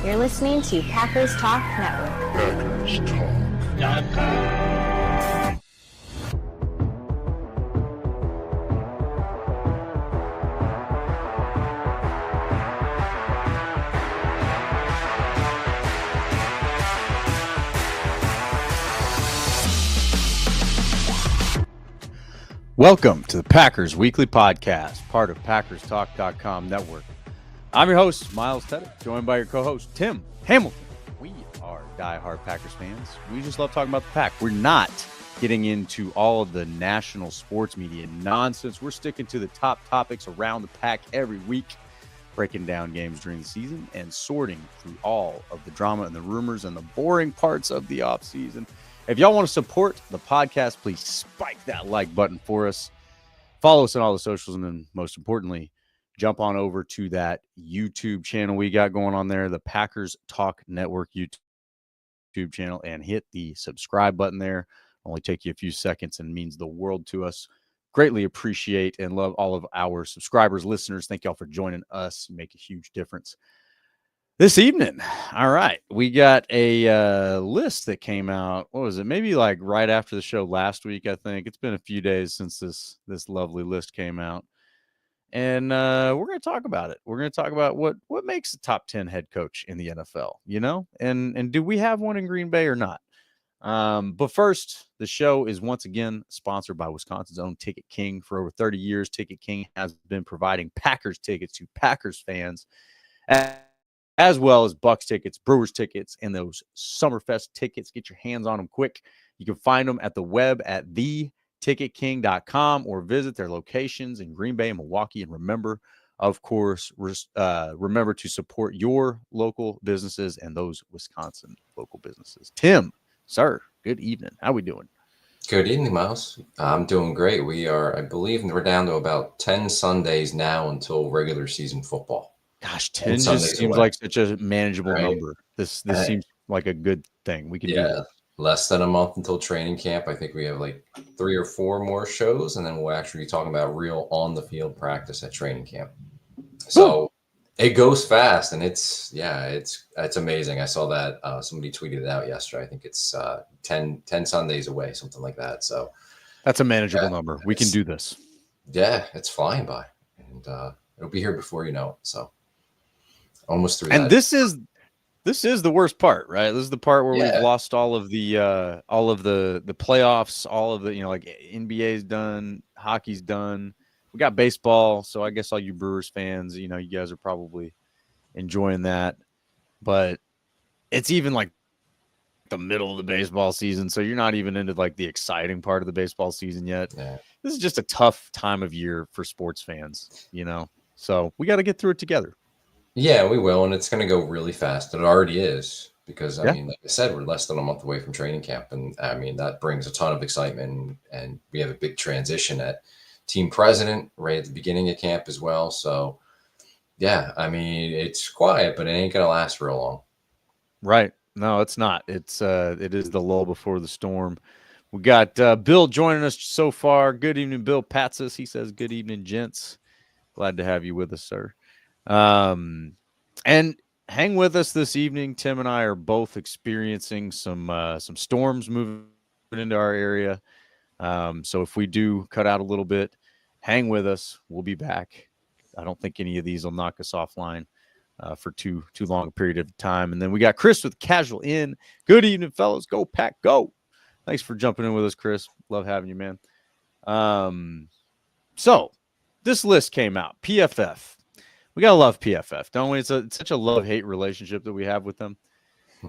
You're listening to Packers Talk Network. Packers Talk. Welcome to the Packers Weekly Podcast, part of PackersTalk.com network. I'm your host, Miles Tedder, joined by your co-host, Tim Hamilton. We are diehard Packers fans. We just love talking about the Pack. We're not getting into all of the national sports media nonsense. We're sticking to the top topics around the Pack every week, breaking down games during the season and sorting through all of the drama and the rumors and the boring parts of the offseason. If y'all want to support the podcast, please spike that like button for us. Follow us on all the socials, and then most importantly, jump on over to that YouTube channel we got going on there, the Packers Talk Network YouTube channel, and hit the subscribe button there. Only take you a few seconds and means the world to us. Greatly appreciate and love all of our subscribers, listeners. Thank y'all for joining us. You make a huge difference. This evening, all right, we got a list that came out. What was it? Maybe like right after the show last week, I think. It's been a few days since this lovely list came out. And we're going to talk about it. We're going to talk about what makes a top 10 head coach in the NFL, you know? And do we have one in Green Bay or not? But first, the show is once again sponsored by Wisconsin's own Ticket King. For over 30 years, Ticket King has been providing Packers tickets to Packers fans, as well as Bucks tickets, Brewers tickets, and those Summerfest tickets. Get your hands on them quick. You can find them at the web at theticketking.com or visit their locations in Green Bay and Milwaukee. And remember, of course, remember to support your local businesses and those Wisconsin local businesses. Tim, sir, good evening. How we doing? Good evening, Miles. I'm doing great. I believe we're down to about 10 Sundays now until regular season football. Gosh, 10 just seems like such a manageable number. This seems like a good thing. We can do this. Less than a month until training camp. I think we have like 3 or 4 more shows, and then we'll actually be talking about real on-the-field practice at training camp. So it goes fast, and it's amazing. I saw that somebody tweeted it out yesterday. I think it's 10 Sundays away, something like that. So that's a manageable number. We can do this. Yeah, it's flying by, and it'll be here before you know it. So almost through. And this is the worst part, right? This is the part where we've lost all of the playoffs, all of the, like NBA's done, hockey's done. We got baseball, so I guess all you Brewers fans, you guys are probably enjoying that. But it's even like the middle of the baseball season, so you're not even into like the exciting part of the baseball season yet. Yeah. This is just a tough time of year for sports fans, So we got to get through it together. Yeah, we will, and it's going to go really fast. It already is because, I mean, like I said, we're less than a month away from training camp, and, I mean, that brings a ton of excitement, and we have a big transition at team president right at the beginning of camp as well. So, yeah, I mean, it's quiet, but it ain't going to last real long. Right. No, it's not. It is the lull before the storm. We got Bill joining us so far. Good evening, Bill Patsis. He says, good evening, gents. Glad to have you with us, sir. And hang with us this evening. Tim and I are both experiencing some storms moving into our area. So if we do cut out a little bit, hang with us. We'll be back. I don't think any of these will knock us offline for too long a period of time. And then we got Chris with Casual In. Good evening, fellas. Go Pack, go. Thanks for jumping in with us, Chris. Love having you, man. So this list came out. PFF. We gotta love PFF, don't we? It's such a love-hate relationship that we have with them.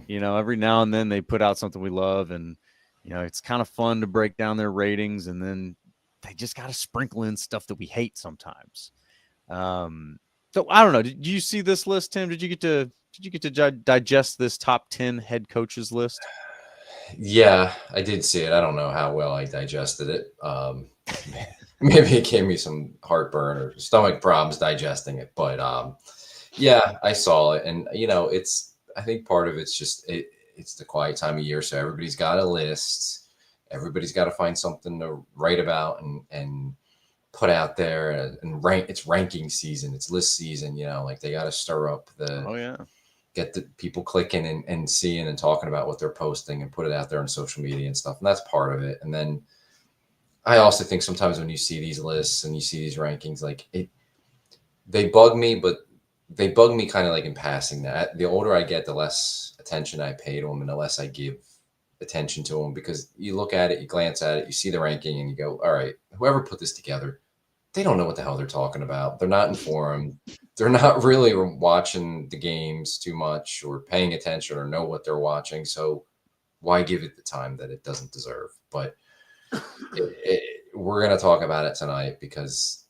Every now and then they put out something we love, and it's kind of fun to break down their ratings, and then they just gotta sprinkle in stuff that we hate sometimes. So I don't know. Did you see this list, Tim? Did you get to digest this top 10 head coaches list? Yeah, I did see it. I don't know how well I digested it. Maybe it gave me some heartburn or stomach problems digesting it, but yeah, I saw it, and I think part of it's just it's the quiet time of year, so everybody's got a list, everybody's got to find something to write about and put out there and rank. It's ranking season, it's list season, like they got to stir up the get the people clicking and seeing and talking about what they're posting and put it out there on social media and stuff. And that's part of it. And then I also think sometimes when you see these lists and you see these rankings, like they bug me, but they bug me kind of like in passing. That the older I get, the less attention I pay to them and the less I give attention to them, because you look at it, you glance at it, you see the ranking and you go, all right, whoever put this together, they don't know what the hell they're talking about. They're not informed. They're not really watching the games too much or paying attention or know what they're watching. So why give it the time that it doesn't deserve? But we're going to talk about it tonight because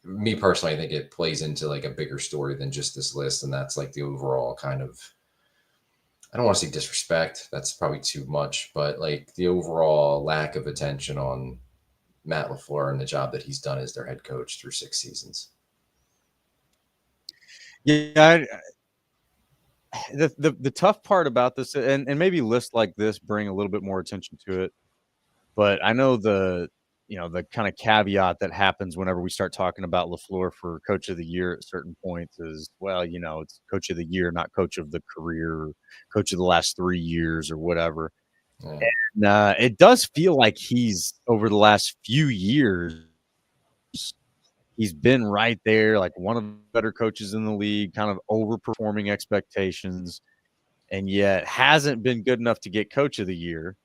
me personally, I think it plays into like a bigger story than just this list. And that's like the overall kind of, I don't want to say disrespect. That's probably too much, but like the overall lack of attention on Matt LaFleur and the job that he's done as their head coach through 6 seasons. Yeah, the tough part about this, and maybe lists like this bring a little bit more attention to it, but I know the kind of caveat that happens whenever we start talking about LaFleur for coach of the year at certain points is, well, it's coach of the year, not coach of the career, or coach of the last 3 years or whatever. Yeah. And it does feel like he's, over the last few years, he's been right there, like one of the better coaches in the league, kind of overperforming expectations, and yet hasn't been good enough to get coach of the year.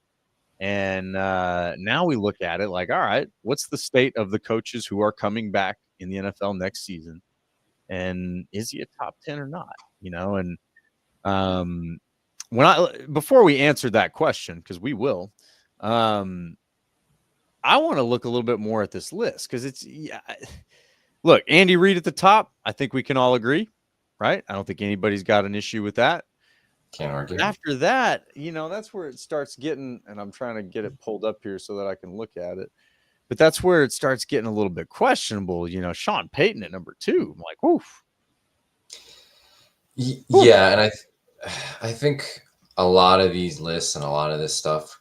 And now we look at it like, all right, what's the state of the coaches who are coming back in the NFL next season? And is he a top 10 or not? And before we answer that question, because we will, I want to look a little bit more at this list, because look, Andy Reid at the top, I think we can all agree, right? I don't think anybody's got an issue with that. Can't argue. After that, that's where it starts getting, and I'm trying to get it pulled up here so that I can look at it, but that's where it starts getting a little bit questionable. Sean Payton at number 2. I'm like, oof. Yeah, and I think a lot of these lists and a lot of this stuff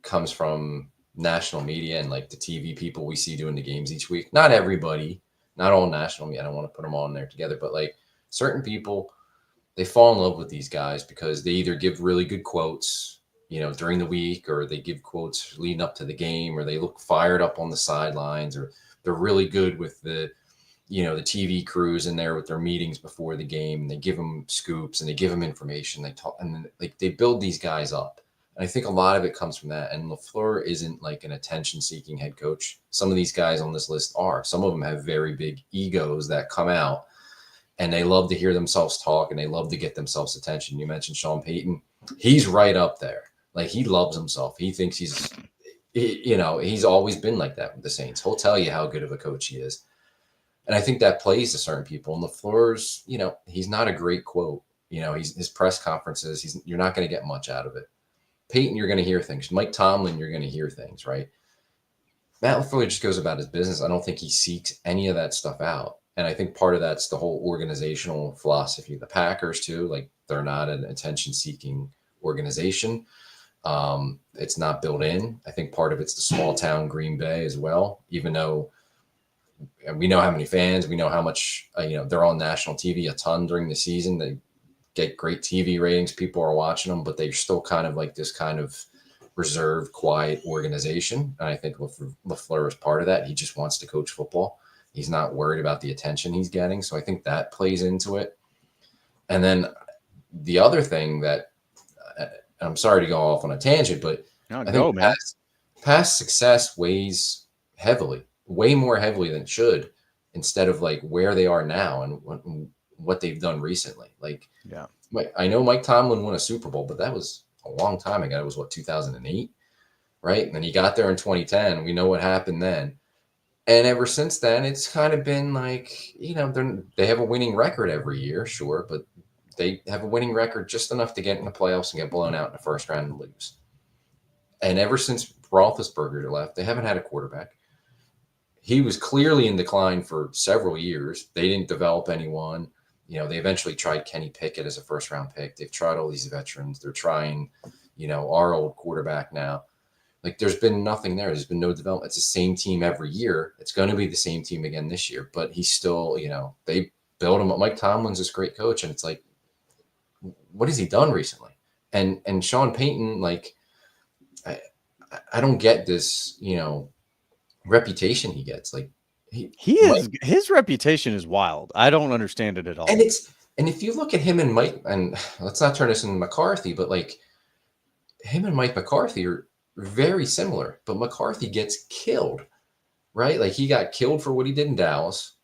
comes from national media and like the TV people we see doing the games each week. Not everybody, not all national media. I don't want to put them all in there together, but like certain people, they fall in love with these guys because they either give really good quotes, during the week, or they give quotes leading up to the game, or they look fired up on the sidelines, or they're really good with the TV crews in there with their meetings before the game. And they give them scoops and they give them information. They talk, and then like they build these guys up. And I think a lot of it comes from that. And LaFleur isn't like an attention-seeking head coach. Some of these guys on this list are. Some of them have very big egos that come out, and they love to hear themselves talk, and they love to get themselves attention. You mentioned Sean Payton. He's right up there. Like, he loves himself. He thinks he's always been like that with the Saints. He'll tell you how good of a coach he is. And I think that plays to certain people. And LaFleur's, he's not a great quote. His press conferences, you're not going to get much out of it. Payton, you're going to hear things. Mike Tomlin, you're going to hear things, right? Matt LaFleur just goes about his business. I don't think he seeks any of that stuff out. And I think part of that's the whole organizational philosophy of the Packers too. Like, they're not an attention-seeking organization. It's not built in. I think part of it's the small town Green Bay as well, even though we know how many fans, we know how much, they're on national TV a ton during the season. They get great TV ratings. People are watching them, but they're still kind of like this kind of reserved, quiet organization. And I think LaFleur is part of that. He just wants to coach football. He's not worried about the attention he's getting. So I think that plays into it. And then the other thing that, I'm sorry to go off on a tangent, but I think past success weighs heavily, way more heavily than it should, instead of like where they are now and what they've done recently. Like, yeah, I know Mike Tomlin won a Super Bowl, but that was a long time ago. It was 2008, right? And then he got there in 2010. We know what happened then. And ever since then, it's kind of been like, they have a winning record every year, sure, but they have a winning record just enough to get in the playoffs and get blown out in the first round and lose. And ever since Roethlisberger left, they haven't had a quarterback. He was clearly in decline for several years. They didn't develop anyone. They eventually tried Kenny Pickett as a first-round pick. They've tried all these veterans. They're trying, our old quarterback now. Like, there's been nothing there. There's been no development. It's the same team every year. It's going to be the same team again this year. But he's still, they build him up. Mike Tomlin's this great coach, and it's like, what has he done recently? And Sean Payton, like, I don't get this, reputation he gets. Like, his reputation is wild. I don't understand it at all. And if you look at him and Mike, and let's not turn this into McCarthy, but like him and Mike McCarthy are very similar, but McCarthy gets killed, right? Like, he got killed for what he did in Dallas,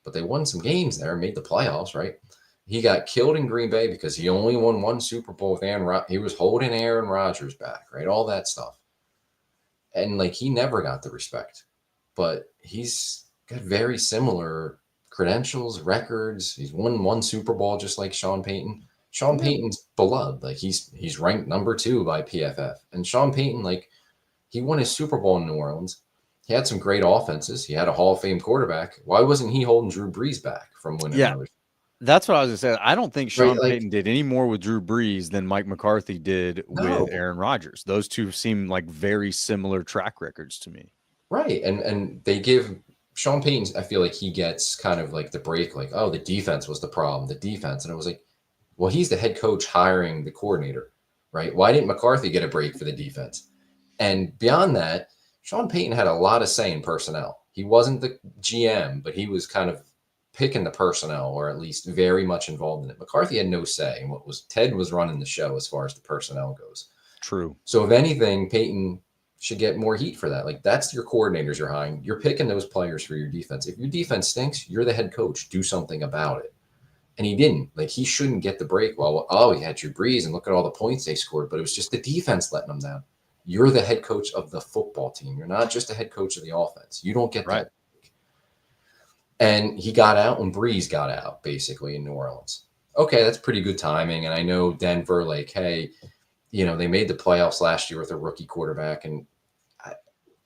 but they won some games there and made the playoffs, right? He got killed in Green Bay because he only won one Super Bowl with Aaron. He was holding Aaron Rodgers back, right? All that stuff. And like, he never got the respect, but he's got very similar credentials, records. He's won one Super Bowl just like Sean Payton. Sean Payton's beloved. Like, he's ranked number 2 by PFF. And Sean Payton, like, he won his Super Bowl in New Orleans. He had some great offenses. He had a Hall of Fame quarterback. Why wasn't he holding Drew Brees back from winning another? That's what I was going to say. I don't think Sean Payton did any more with Drew Brees than Mike McCarthy did with Aaron Rodgers. Those two seem like very similar track records to me. Right. And they give Sean Payton, I feel like he gets kind of like the break, like, oh, the defense was the problem, the defense. And it was like, well, he's the head coach hiring the coordinator, right? Why didn't McCarthy get a break for the defense? And beyond that, Sean Payton had a lot of say in personnel. He wasn't the GM, but he was kind of picking the personnel, or at least very much involved in it. McCarthy had no say. Ted was running the show as far as the personnel goes. True. So if anything, Payton should get more heat for that. Like, that's your coordinators you're hiring. You're picking those players for your defense. If your defense stinks, you're the head coach. Do something about it. And he didn't. Like, he shouldn't get the break. Well, he had Drew Brees, and look at all the points they scored. But it was just the defense letting them down. You're the head coach of the football team. You're not just the head coach of the offense. You don't get that. And he got out when Brees got out, basically, in New Orleans. Okay, that's pretty good timing. And I know Denver, like, hey, they made the playoffs last year with a rookie quarterback, and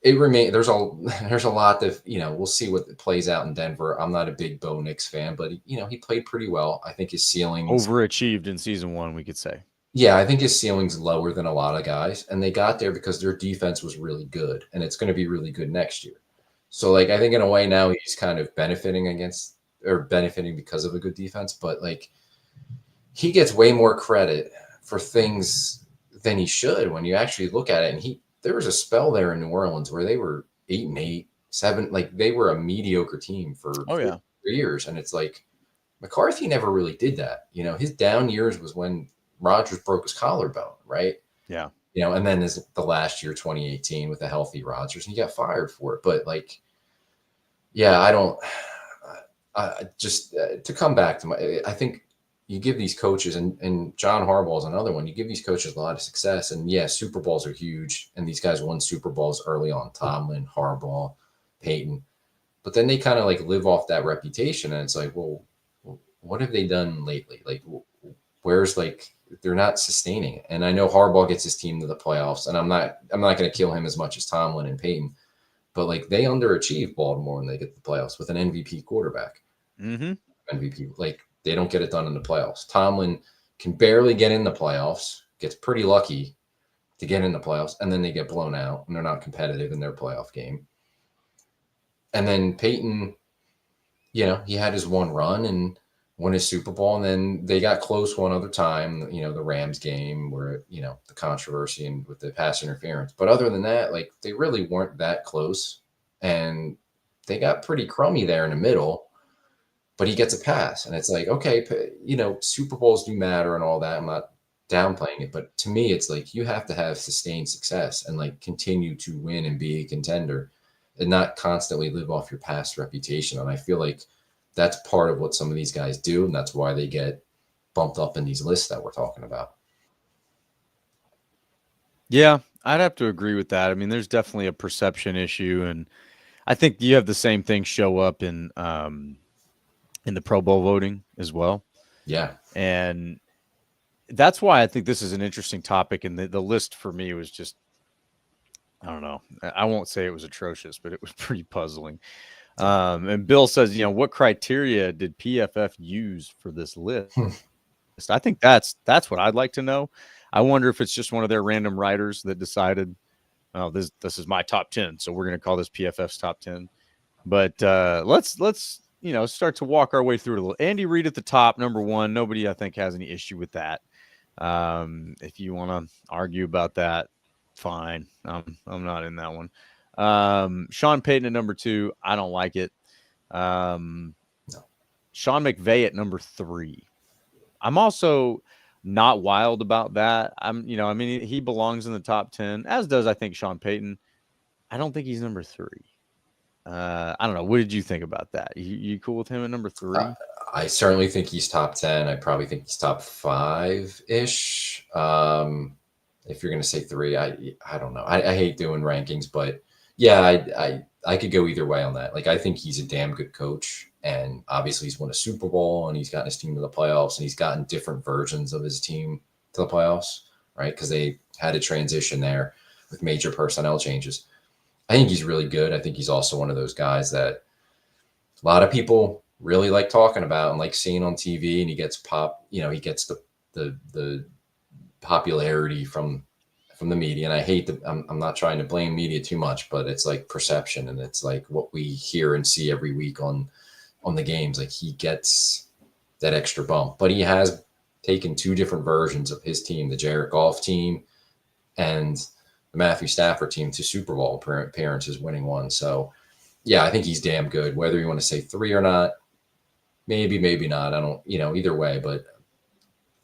it remains. There's a lot that we'll see what plays out in Denver. I'm not a big Bo Nix fan, but he played pretty well. I think his ceiling overachieved in season 1, we could say. Yeah, I think his ceiling's lower than a lot of guys, and they got there because their defense was really good, and it's going to be really good next year. So, like, I think in a way now he's kind of benefiting because of a good defense, but like, he gets way more credit for things than he should when you actually look at it. And there was a spell there in New Orleans where they were 8-8, 7, like, they were a mediocre team for 3 years. And it's like, McCarthy never really did that. His down years was when Rodgers broke his collarbone, right? Yeah. And then the last year, 2018, with a healthy Rodgers, and he got fired for it. But like, yeah, to come back to I think you give these coaches, and John Harbaugh is another one. You give these coaches a lot of success, and yeah, Super Bowls are huge, and these guys won Super Bowls early on. Tomlin, Harbaugh, Peyton, but then they kind of like live off that reputation, and it's like, well, what have they done lately? Like, where's, like, they're not sustaining it. And I know Harbaugh gets his team to the playoffs, and I'm not going to kill him as much as Tomlin and Peyton, but like, they underachieve Baltimore when they get to the playoffs with an MVP quarterback. Mm-hmm. MVP, like, they don't get it done in the playoffs. Tomlin can barely get in the playoffs, gets pretty lucky to get in the playoffs, and then they get blown out, and they're not competitive in their playoff game. And then Peyton, he had his one run and won his Super Bowl, and then they got close one other time, the Rams game where, the controversy and with the pass interference. But other than that, like, they really weren't that close, and they got pretty crummy there in the middle, but he gets a pass. And it's like, okay, Super Bowls do matter and all that. I'm not downplaying it, but to me, it's like, you have to have sustained success and like continue to win and be a contender and not constantly live off your past reputation. And I feel like that's part of what some of these guys do, and that's why they get bumped up in these lists that we're talking about. Yeah, I'd have to agree with that. I mean, there's definitely a perception issue, and I think you have the same thing show up in the Pro Bowl voting as well. Yeah. And that's why I think this is an interesting topic. And the list for me was just, I don't know. I won't say it was atrocious, but it was pretty puzzling. And Bill says, what criteria did PFF use for this list? I think that's what I'd like to know. I wonder if it's just one of their random writers that decided, oh, this is my top 10, so we're going to call this PFF's top 10. But let's start to walk our way through it a little. Andy Reid at the top, number one. Nobody, I think, has any issue with that. If you want to argue about that, fine. I'm not in that one. Sean Payton at number two. I don't like it. No. Sean McVay at number three. I'm also not wild about that. He belongs in the top 10, as does, I think, Sean Payton. I don't think he's number three. I don't know. What did you think about that? You cool with him at number three? I certainly think he's top 10. I probably think he's top 5-ish. If you're going to say three, I don't know. I hate doing rankings, but yeah, I could go either way on that. Like, I think he's a damn good coach, and obviously he's won a Super Bowl, and he's gotten his team to the playoffs, and he's gotten different versions of his team to the playoffs, right? Because they had a transition there with major personnel changes. I think he's really good. I think he's also one of those guys that a lot of people really like talking about and like seeing on TV, and he gets he gets the popularity from the media. And I hate I'm not trying to blame media too much, but it's like perception, and it's like what we hear and see every week on the games. Like, he gets that extra bump, but he has taken two different versions of his team, the Jared Goff team and the Matthew Stafford team, to Super Bowl appearances, winning one. So yeah, I think he's damn good. Whether you want to say three or not, maybe not. I don't, either way, but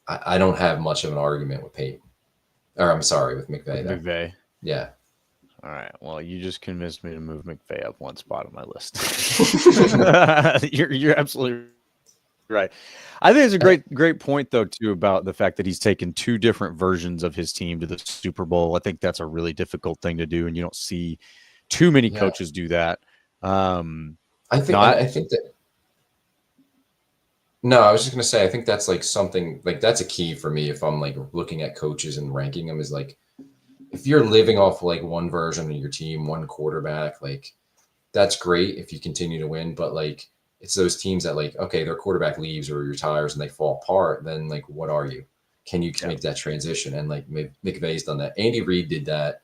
I don't have much of an argument with Peyton. Or I'm sorry, with McVay. McVay. Yeah. All right. Well, you just convinced me to move McVay up one spot on my list. You're absolutely right. I think it's a great point, though, too, about the fact that he's taken two different versions of his team to the Super Bowl. I think that's a really difficult thing to do, and you don't see too many coaches do that. I think that. No, I was just going to say, I think that's like something like that's a key for me if I'm like looking at coaches and ranking them, is like, if you're living off like one version of your team, one quarterback, like, that's great if you continue to win. But like, it's those teams that, like, okay, their quarterback leaves or retires and they fall apart. Then like, what are you? Can you make that transition? And like McVay's done that. Andy Reid did that,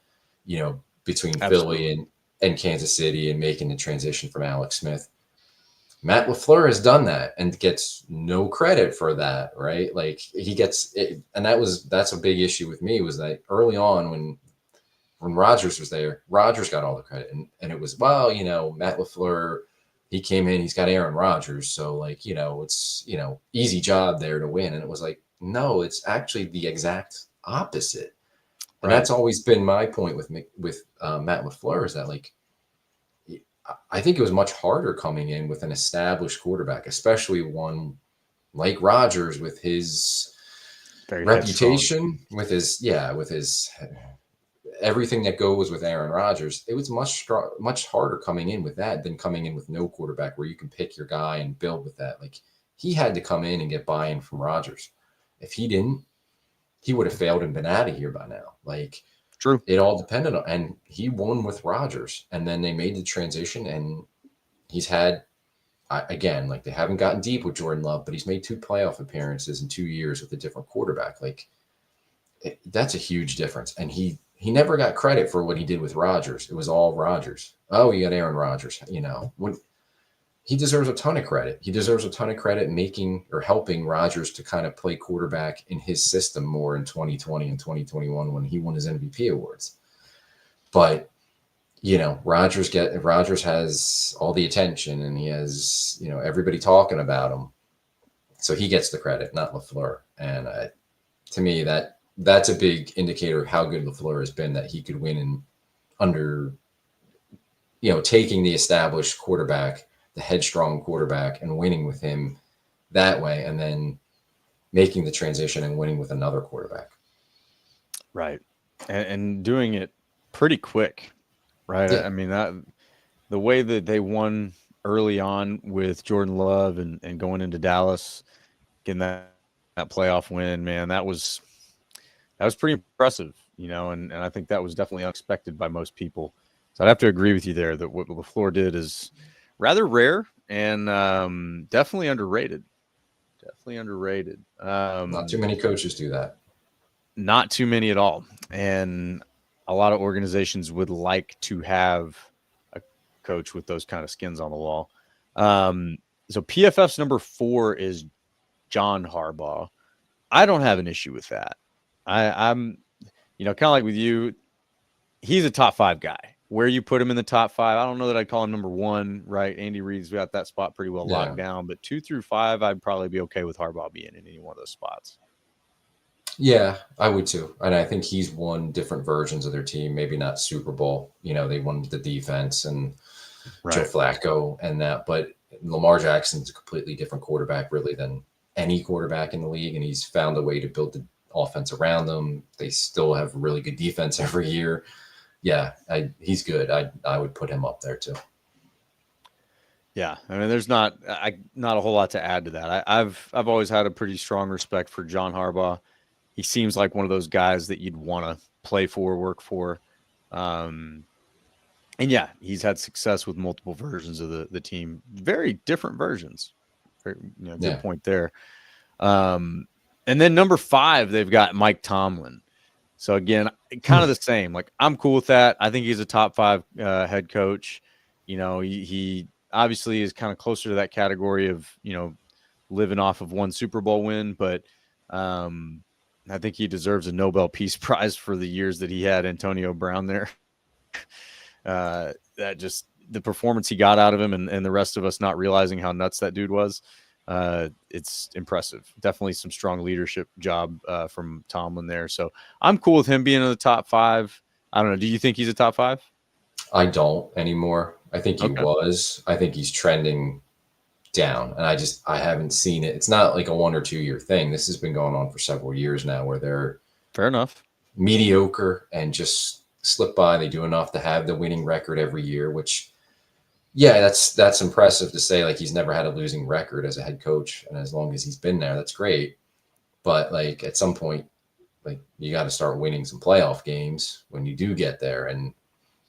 between Philly and Kansas City, and making the transition from Alex Smith. Matt LaFleur has done that and gets no credit for that, right? Like, he gets it, and that's a big issue with me, was that early on when Rodgers was there, Rodgers got all the credit, and it was, well, Matt LaFleur, he came in, he's got Aaron Rodgers, so like, it's easy job there to win. And it was like, no, it's actually the exact opposite. And that's always been my point with Matt LaFleur, is that, like, I think it was much harder coming in with an established quarterback, especially one like Rodgers, with his reputation, with his everything that goes with Aaron Rodgers. It was much harder coming in with that than coming in with no quarterback, where you can pick your guy and build with that. Like, he had to come in and get buy-in from Rodgers. If he didn't, he would have failed and been out of here by now. Like, true. It all depended on, and he won with Rodgers, and then they made the transition, and he's had, again, like, they haven't gotten deep with Jordan Love, but he's made 2 playoff appearances in 2 years with a different quarterback. Like, that's a huge difference. And he never got credit for what he did with Rodgers. It was all Rodgers. Oh, you got Aaron Rodgers. He deserves a ton of credit. He deserves a ton of credit making or helping Rodgers to kind of play quarterback in his system more in 2020 and 2021 when he won his MVP awards. But, Rodgers has all the attention, and he has, everybody talking about him. So he gets the credit, not LaFleur. And to me, that's a big indicator of how good LaFleur has been, that he could win under, taking the established quarterback, the headstrong quarterback, and winning with him that way, and then making the transition and winning with another quarterback. Right. And doing it pretty quick, right? Yeah. I mean, the way that they won early on with Jordan Love and going into Dallas, getting that playoff win, man, that was pretty impressive, and I think that was definitely unexpected by most people. So I'd have to agree with you there that what LaFleur did is rather rare and definitely underrated. Not too many coaches do that. Not too many at all. And a lot of organizations would like to have a coach with those kind of skins on the wall. So PFF's number 4 is John Harbaugh. I don't have an issue with that. I'm, kind of like with you, he's a top 5 guy. Where you put him in the top 5, I don't know that I'd call him number 1, right? Andy Reid's got that spot pretty well locked down, but 2 through 5, I'd probably be okay with Harbaugh being in any one of those spots. Yeah, I would too. And I think he's won different versions of their team, maybe not Super Bowl. They won the defense and Joe Flacco and that, but Lamar Jackson's a completely different quarterback really than any quarterback in the league. And he's found a way to build the offense around them. They still have really good defense every year. Yeah, he's good. I would put him up there too. Yeah, I mean, there's not a whole lot to add to that. I've always had a pretty strong respect for John Harbaugh. He seems like one of those guys that you'd want to play for, work for. And yeah, he's had success with multiple versions of the team, very different versions. Good point there. And then number 5, they've got Mike Tomlin. So again, kind of the same. Like, I'm cool with that. I think he's a top 5 head coach. He obviously is kind of closer to that category of, living off of one Super Bowl win, but I think he deserves a Nobel Peace Prize for the years that he had Antonio Brown there. That just the performance he got out of him and the rest of us not realizing how nuts that dude was. It's impressive. Definitely some strong leadership job from Tomlin there. So I'm cool with him being in the top 5. I don't know. Do you think he's a top 5? I don't anymore. I think he was. I think he's trending down, and I haven't seen it. It's not like a 1 or 2 year thing. This has been going on for several years now, where they're fair enough mediocre and just slip by. They do enough to have the winning record every year, which, yeah, that's impressive to say. Like, he's never had a losing record as a head coach, and as long as he's been there, that's great. But like, at some point, like, you got to start winning some playoff games when you do get there, and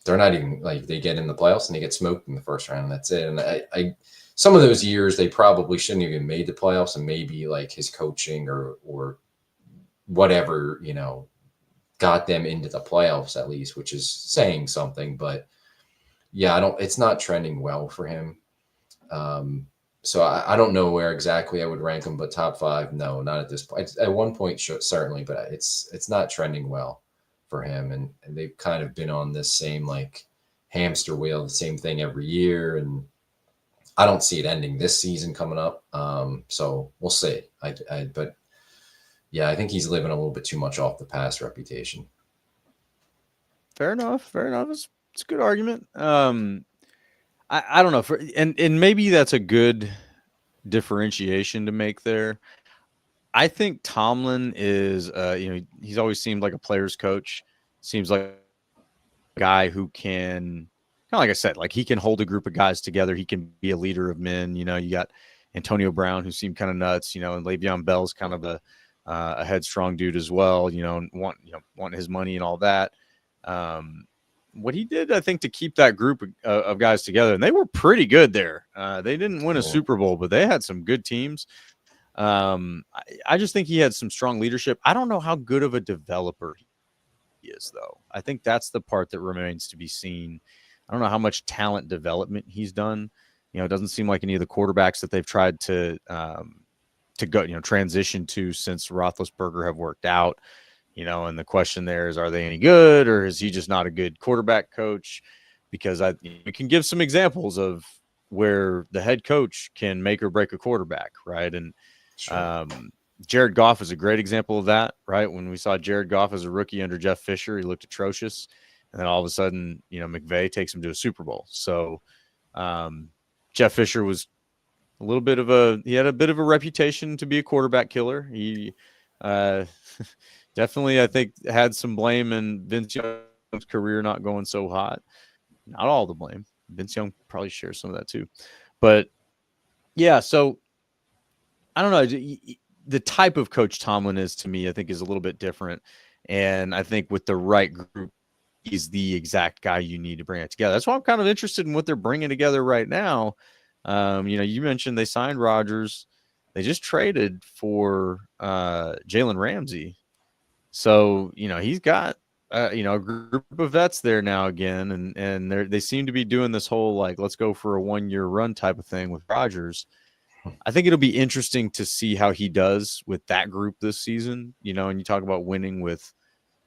they're not even like, they get in the playoffs and they get smoked in the first round, and that's it. And I some of those years they probably shouldn't have even made the playoffs, and maybe like his coaching or whatever, got them into the playoffs at least, which is saying something. But yeah, it's not trending well for him. So I don't know where exactly I would rank him, but top 5, no, not at this point. At one point, certainly, but it's not trending well for him. And they've kind of been on this same like hamster wheel, the same thing every year. And I don't see it ending this season coming up. So we'll see. But yeah, I think he's living a little bit too much off the past reputation. Fair enough. It's a good argument. I don't know. And maybe that's a good differentiation to make there. I think Tomlin is, he's always seemed like a player's coach. Seems like a guy who can, kind of like I said, like he can hold a group of guys together. He can be a leader of men. You got Antonio Brown, who seemed kind of nuts, and Le'Veon Bell's kind of a headstrong dude as well, want his money and all that. What he did, I think, to keep that group of guys together, and they were pretty good there. They didn't win a Super Bowl, but they had some good teams. I just think he had some strong leadership. I don't know how good of a developer he is, though. I think that's the part that remains to be seen. I don't know how much talent development he's done. It doesn't seem like any of the quarterbacks that they've tried to go, transition to since Roethlisberger have worked out. And the question there is, are they any good, or is he just not a good quarterback coach? Because we can give some examples of where the head coach can make or break a quarterback, right? And Jared Goff is a great example of that, right? When we saw Jared Goff as a rookie under Jeff Fisher, he looked atrocious. And then all of a sudden, McVay takes him to a Super Bowl. So Jeff Fisher was he had a bit of a reputation to be a quarterback killer. He definitely, I think, had some blame in Vince Young's career not going so hot. Not all the blame. Vince Young probably shares some of that too. But yeah, so I don't know. The type of coach Tomlin is, to me, I think is a little bit different. And I think with the right group, he's the exact guy you need to bring it together. That's why I'm kind of interested in what they're bringing together right now. You mentioned they signed Rodgers. They just traded for Jalen Ramsey. So, he's got, a group of vets there now again. And they seem to be doing this whole, like, let's go for a 1-year run type of thing with Rodgers. I think it'll be interesting to see how he does with that group this season. And you talk about winning with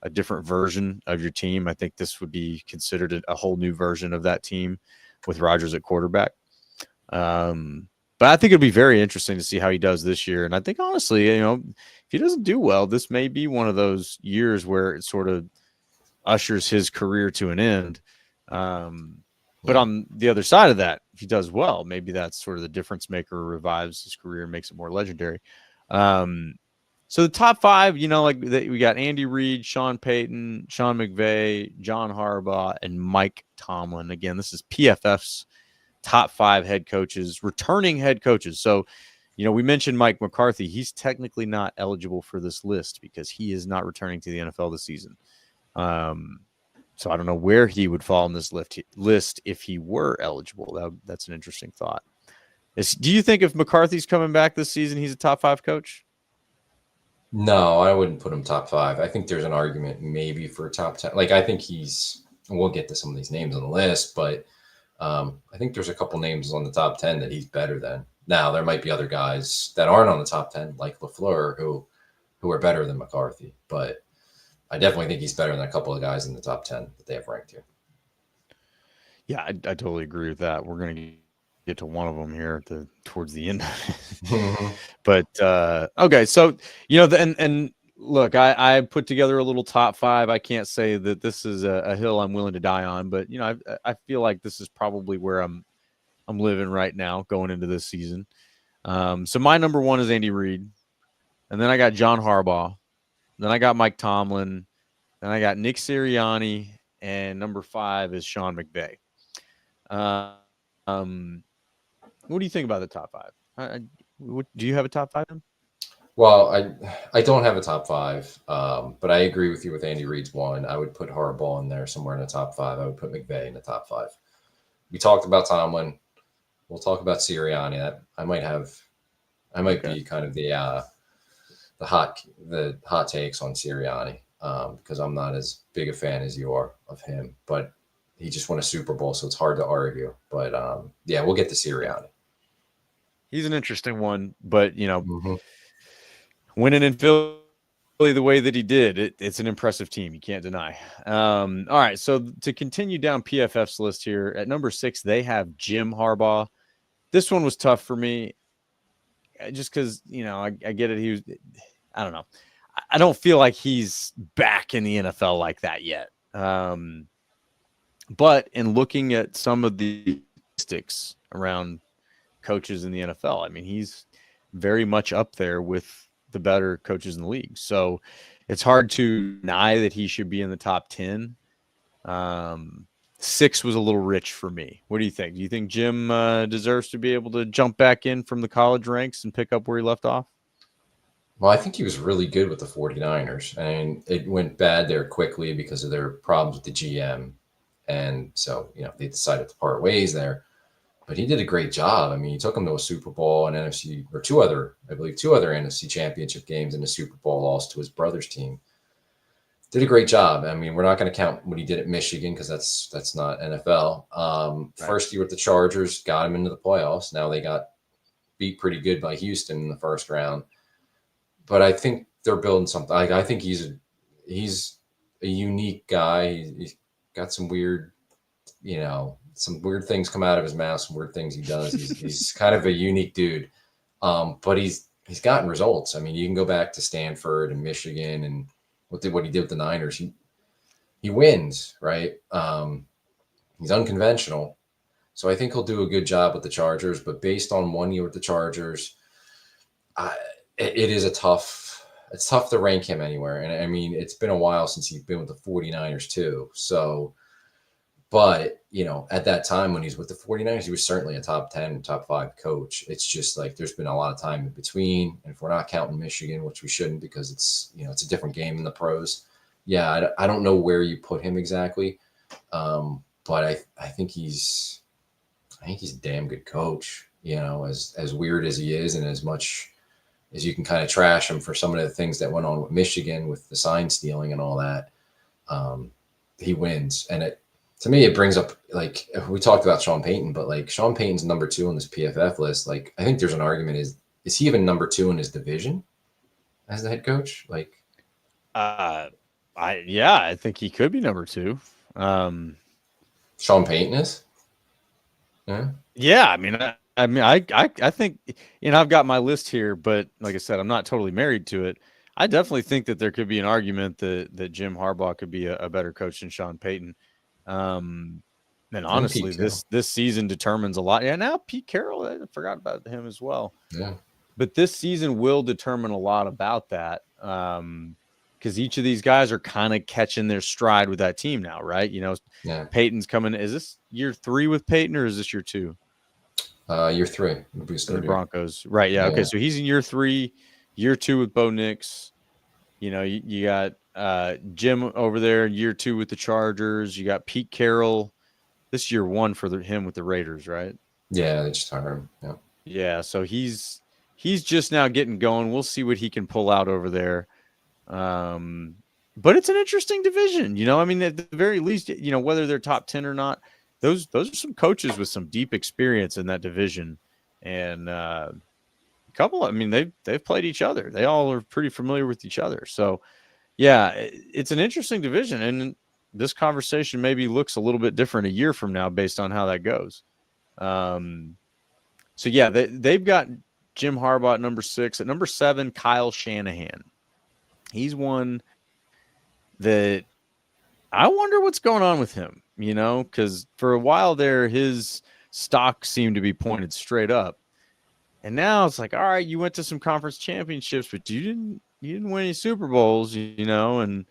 a different version of your team. I think this would be considered a whole new version of that team with Rodgers at quarterback. But I think it'll be very interesting to see how he does this year. And I think, honestly, if he doesn't do well, this may be one of those years where it sort of ushers his career to an end. But on the other side of that, if he does well, maybe that's sort of the difference maker, revives his career, makes it more legendary. So the top five, we got Andy Reid, Sean Payton, Sean McVay, John Harbaugh, and Mike Tomlin. Again, this is PFF's top 5 head coaches, returning head coaches. So, we mentioned Mike McCarthy. He's technically not eligible for this list because he is not returning to the NFL this season. So I don't know where he would fall on this list if he were eligible. That's an interesting thought. Do you think if McCarthy's coming back this season, he's a top 5 coach? No, I wouldn't put him top 5. I think there's an argument maybe for top 10. Like, I think we'll get to some of these names on the list, but I think there's a couple names on the top 10 that he's better than. Now, there might be other guys that aren't on the top 10, like LaFleur, who are better than McCarthy, but I definitely think he's better than a couple of guys in the top 10 that they have ranked here. Yeah, I totally agree with that. We're going to get to one of them here towards the end. But okay, so and look, I put together a little top 5. I can't say that this is a hill I'm willing to die on, but I feel like this is probably where I'm living right now going into this season. So my number 1 is Andy Reid, and then I got John Harbaugh, then I got Mike Tomlin, then I got Nick Sirianni, and number 5 is Sean McVay. What do you think about the top 5? Do you have a top 5? Well, I don't have a top 5, but I agree with you with Andy Reid's 1. I would put Harbaugh in there somewhere in the top 5. I would put McVay in the top 5. We talked about Tomlin. We'll talk about Sirianni. I might be kind of the hot takes on Sirianni because I'm not as big a fan as you are of him, but he just won a Super Bowl, so it's hard to argue. But yeah, we'll get to Sirianni. He's an interesting one, but winning in Philly the way that he did, it's an impressive team. You can't deny. All right, so to continue down PFF's list here, at number 6, they have Jim Harbaugh. This one was tough for me, just because I get it. I don't know. I don't feel like he's back in the NFL like that yet. But in looking at some of the statistics around coaches in the NFL, I mean, he's very much up there with the better coaches in the league. So it's hard to deny that he should be in the top 10. 6 was a little rich for me. What do you think? Do you think Jim deserves to be able to jump back in from the college ranks and pick up where he left off? Well, I think he was really good with the 49ers, and it went bad there quickly because of their problems with the GM. And so, they decided to part ways there. But he did a great job. I mean, he took them to a Super Bowl and NFC, or two other NFC championship games and a Super Bowl loss to his brother's team. Did a great job. I mean, we're not going to count what he did at Michigan because that's not NFL. Right. First year with the Chargers, got him into the playoffs. Now they got beat pretty good by Houston in the first round. But I think they're building something. I think he's a unique guy. He's got some weird, some weird things come out of his mouth, some weird things he does. He's kind of a unique dude. But he's gotten results. I mean, you can go back to Stanford and Michigan and what he did with the Niners. He wins, right? He's unconventional. So I think he'll do a good job with the Chargers. But based on 1 year with the Chargers, it's tough to rank him anywhere. And I mean, it's been a while since he's been with the 49ers too. So, but, at that time when he's with the 49ers, he was certainly a top 10, top 5 coach. It's just like there's been a lot of time in between. And if we're not counting Michigan, which we shouldn't because it's, it's a different game in the pros. Yeah, I don't know where you put him exactly. But I think he's a damn good coach, as weird as he is and as much as you can kind of trash him for some of the things that went on with Michigan with the sign stealing and all that. He wins. And To me, it brings up, like, we talked about Sean Payton, but like Sean Payton's number 2 on this PFF list. Like, I think there's an argument: is he even number 2 in his division as the head coach? Like, I think he could be number 2. Sean Payton is. Yeah. Yeah, I think, I've got my list here, but like I said, I'm not totally married to it. I definitely think that there could be an argument that Jim Harbaugh could be a better coach than Sean Payton. And honestly, this season determines a lot. Yeah, now Pete Carroll, I forgot about him as well. Yeah. But this season will determine a lot about that. Because each of these guys are kind of catching their stride with that team now, right? Peyton's coming. Is this year 3 with Peyton, or is this year 2? Year 3. The Broncos. Right, yeah. Okay, so he's in year 3, year 2 with Bo Nix. You got Jim over there in year 2 with the Chargers. You got Pete Carroll. This year 1 for him with the Raiders, right? Yeah, they just hired him. Yeah. Yeah, so he's just now getting going. We'll see what he can pull out over there. But it's an interesting division. At the very least, whether they're top 10 or not, those are some coaches with some deep experience in that division. And a couple of, they've played each other. They all are pretty familiar with each other. So yeah, it's an interesting division. And this conversation maybe looks a little bit different a year from now based on how that goes. So yeah, they've got Jim Harbaugh at number 6. At number 7, Kyle Shanahan. He's one that I wonder what's going on with him, because for a while there, his stock seemed to be pointed straight up. And now it's like, all right, you went to some conference championships, but you didn't win any Super Bowls, and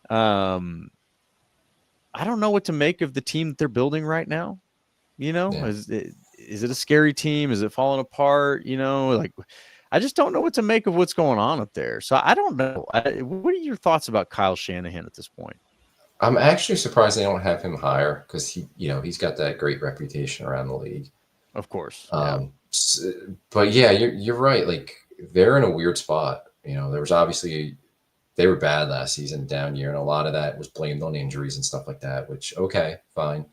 I don't know what to make of the team that they're building right now. Yeah. Is it a scary team? Is it falling apart? I just don't know what to make of what's going on up there. So I don't know. What are your thoughts about Kyle Shanahan at this point? I'm actually surprised they don't have him higher because he's got that great reputation around the league. Of course. But yeah, you're right. Like, they're in a weird spot. There was obviously, they were bad last season, down year, and a lot of that was blamed on injuries and stuff like that, which, okay, fine.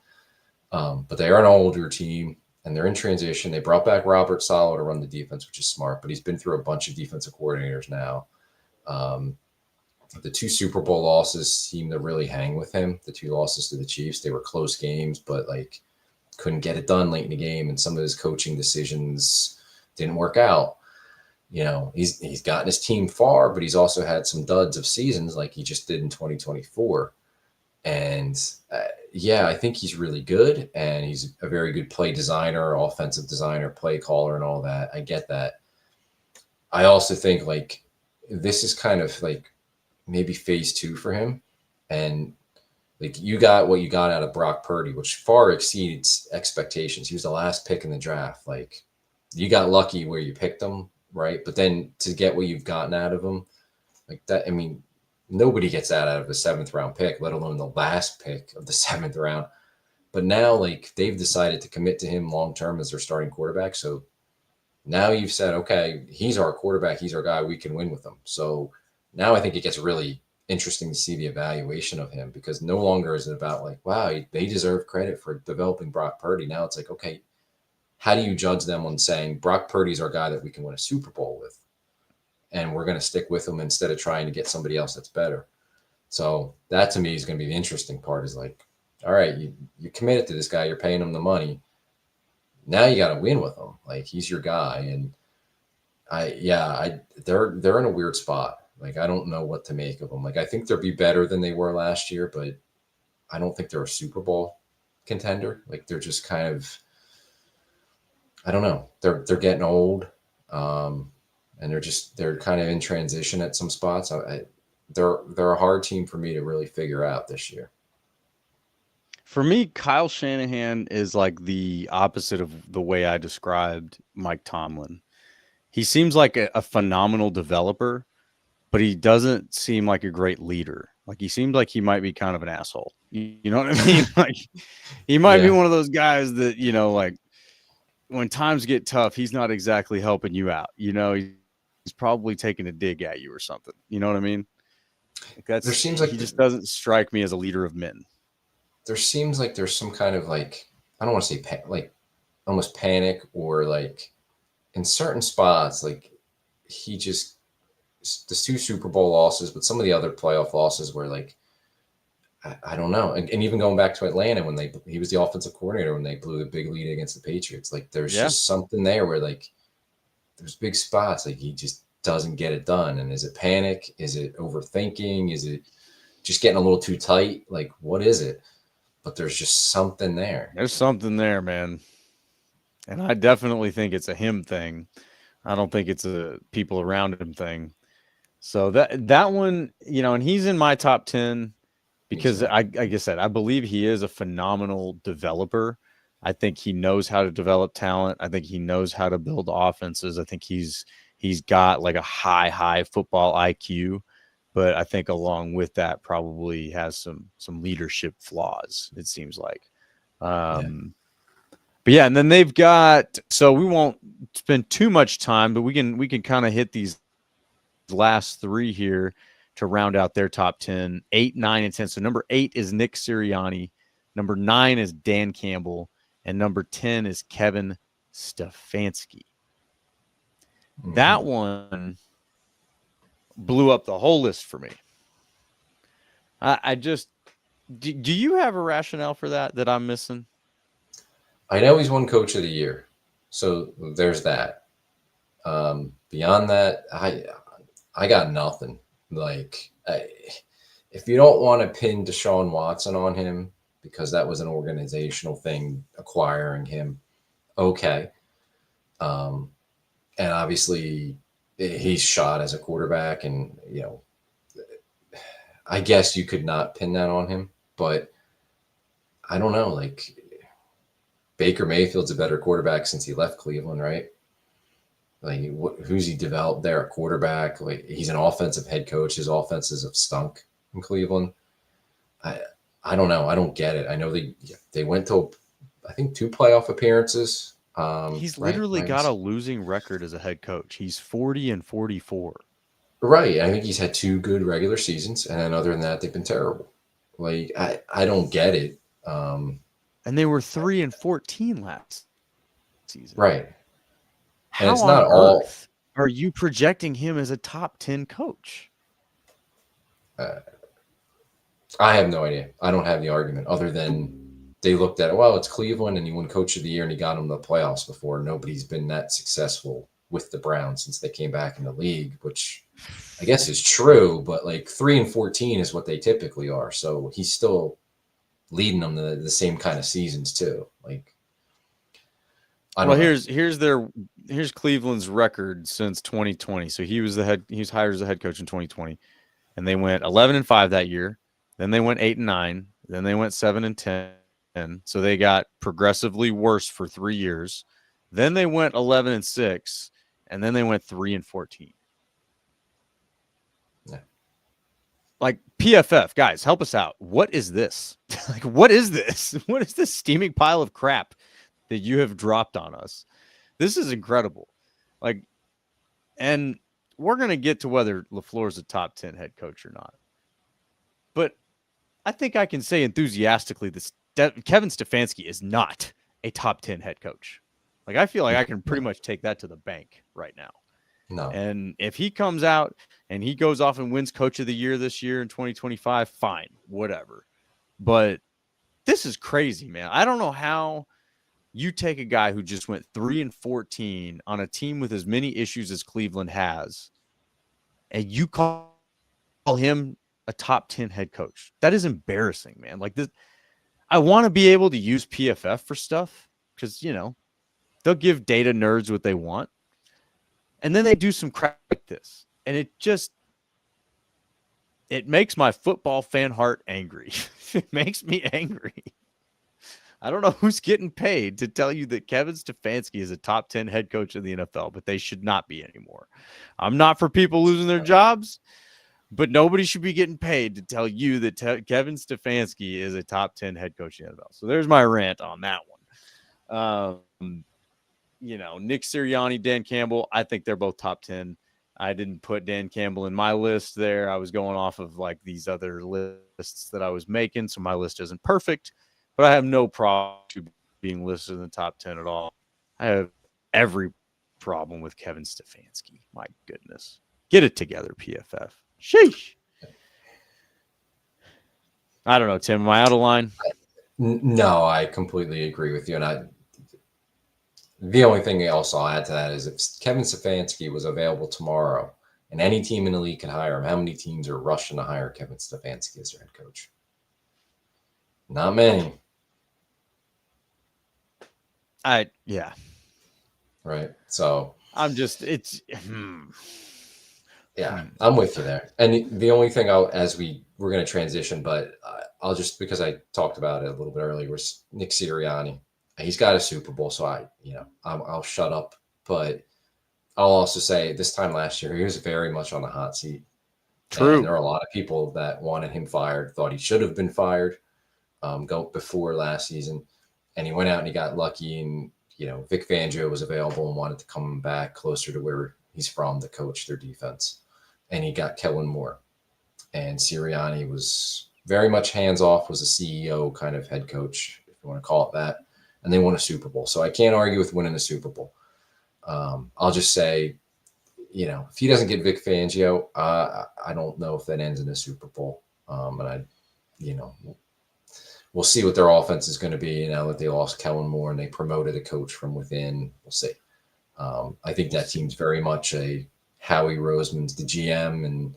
But they are an older team, and they're in transition. They brought back Robert Saleh to run the defense, which is smart, but he's been through a bunch of defensive coordinators now. The 2 Super Bowl losses seem to really hang with him. The 2 losses to the Chiefs, they were close games, but like couldn't get it done late in the game, and some of his coaching decisions didn't work out. He's gotten his team far, but he's also had some duds of seasons like he just did in 2024. And I think he's really good, and he's a very good play designer, offensive designer, play caller, and all that. I get that. I also think like this is kind of like maybe phase 2 for him. And like, you got what you got out of Brock Purdy, which far exceeds expectations. He was the last pick in the draft. Like, you got lucky where you picked him, right? But then to get what you've gotten out of him, like that, nobody gets that out of a 7th round pick, let alone the last pick of the 7th round. But now, like, they've decided to commit to him long-term as their starting quarterback. So now you've said, okay, he's our quarterback. He's our guy. We can win with him. So now I think it gets really interesting to see the evaluation of him, because no longer is it about like, wow, they deserve credit for developing Brock Purdy. Now it's like, okay, how do you judge them on saying Brock Purdy's our guy that we can win a Super Bowl with, and we're going to stick with him instead of trying to get somebody else that's better? So that to me is going to be the interesting part, is like, all right, you committed to this guy, you're paying him the money. Now you got to win with him. Like, he's your guy. And they're in a weird spot. Like, I don't know what to make of them. Like, I think they'll be better than they were last year, but I don't think they're a Super Bowl contender. Like, they're just kind of, I don't know. They're getting old, and they're kind of in transition at some spots. They're a hard team for me to really figure out this year. For me, Kyle Shanahan is like the opposite of the way I described Mike Tomlin. He seems like a phenomenal developer, but he doesn't seem like a great leader. Like, he seems like he might be kind of an asshole. You know what I mean? Like, he might be one of those guys that, like, when times get tough, he's not exactly helping you out. He's probably taking a dig at you or something. You know what I mean? Like, he just doesn't strike me as a leader of men. there seems like there's some kind of like, I don't want to say like almost panic, or like in certain spots, like he just, the 2 Super Bowl losses, but some of the other playoff losses were like, I don't know. And even going back to Atlanta when he was the offensive coordinator when they blew the big lead against the Patriots, like there's just something there where like there's big spots, like he just doesn't get it done. And is it panic? Is it overthinking? Is it just getting a little too tight? Like, what is it? But there's just something there. There's something there, man. And I definitely think it's a him thing. I don't think it's a people around him thing. So that one, you know, and he's in my top 10 because like I said, I believe he is a phenomenal developer. I think he knows how to develop talent. I think he knows how to build offenses. I think he's got like a high football IQ, but I think along with that probably has some leadership flaws, it seems like. But yeah, and then they've got, so we won't spend too much time, but we can kind of hit these last 3 here to round out their top 10, 8, 9, and 10. So number 8 is Nick Sirianni. Number 9 is Dan Campbell. And number 10 is Kevin Stefanski. Mm-hmm. That one blew up the whole list for me. I just, do you have a rationale for that I'm missing? I know he's won Coach of the Year. So there's that. Beyond that, I got nothing. Like, if you don't want to pin Deshaun Watson on him because that was an organizational thing, acquiring him, okay. And obviously he's shot as a quarterback, and, you know, I guess you could not pin that on him, but I don't know. Like, Baker Mayfield's a better quarterback since he left Cleveland, right? Like, who's he developed there at quarterback? Like, he's an offensive head coach. His offenses have stunk in Cleveland. I don't know. I don't get it. I know they went to, I think, 2 playoff appearances. He's literally got a losing record as a head coach. He's 40-44. Right. I think he's had 2 good regular seasons, and then other than that, they've been terrible. Like, I don't get it. And they were 3-14 last season. Right. How it's not on earth are you projecting him as a top 10 coach? I have no idea. I don't have the argument other than they looked at it. Well, it's Cleveland, and he won Coach of the Year, and he got him to the playoffs before. Nobody's been that successful with the Browns since they came back in the league, which I guess is true. But like 3-14 is what they typically are. So he's still leading them to the same kind of seasons too. Like, here's Cleveland's record since 2020. So he was hired as a head coach in 2020, and they went 11-5 that year. Then they went 8-9. Then they went 7-10. So they got progressively worse for 3 years. Then they went 11-6, and then they went 3-14. Yeah. Like, PFF, guys, help us out. What is this? Like, what is this? What is this steaming pile of crap that you have dropped on us? This is incredible. Like, and we're going to get to whether LaFleur is a top 10 head coach or not. But I think I can say enthusiastically that Kevin Stefanski is not a top 10 head coach. Like, I feel like I can pretty much take that to the bank right now. No. And if he comes out and he goes off and wins Coach of the Year this year in 2025, fine, whatever. But this is crazy, man. I don't know how you take a guy who just went 3-14 on a team with as many issues as Cleveland has, and you call him a top 10 head coach. That is embarrassing, man. Like, this, I want to be able to use PFF for stuff because, you know, they'll give data nerds what they want. And then they do some crap like this. And it makes my football fan heart angry. It makes me angry. I don't know who's getting paid to tell you that Kevin Stefanski is a top 10 head coach in the NFL, but they should not be anymore. I'm not for people losing their jobs, but nobody should be getting paid to tell you that Kevin Stefanski is a top 10 head coach in the NFL. So there's my rant on that one. You know, Nick Sirianni, Dan Campbell, I think they're both top 10. I didn't put Dan Campbell in my list there. I was going off of like these other lists lists that I was making, so my list isn't perfect, but I have no problem being listed in the top 10 at all. I have every problem with Kevin Stefanski. My goodness. Get it together, PFF. Sheesh. I don't know, Tim. Am I out of line? No, I completely agree with you. And the only thing else I'll add to that is if Kevin Stefanski was available tomorrow and any team in the league could hire him, how many teams are rushing to hire Kevin Stefanski as their head coach? Not many. Yeah. Right. So I'm just, yeah, I'm with you there. And the only thing we're going to transition, but I'll just, because I talked about it a little bit earlier, was Nick Sirianni. He's got a Super Bowl, so I'll shut up. But I'll also say this time last year, he was very much on the hot seat. True. And there are a lot of people that wanted him fired, thought he should have been fired before last season. And he went out and he got lucky, and Vic Fangio was available and wanted to come back closer to where he's from to coach their defense. And he got Kellen Moore. And Sirianni was very much hands-off, was a CEO kind of head coach, if you want to call it that. And they won a Super Bowl. So I can't argue with winning a Super Bowl. I'll just say, if he doesn't get Vic Fangio, I don't know if that ends in a Super Bowl. We'll see what their offense is going to be now that they lost Kellen Moore and they promoted a coach from within. We'll see. I think that team's very much a Howie Roseman's the GM, and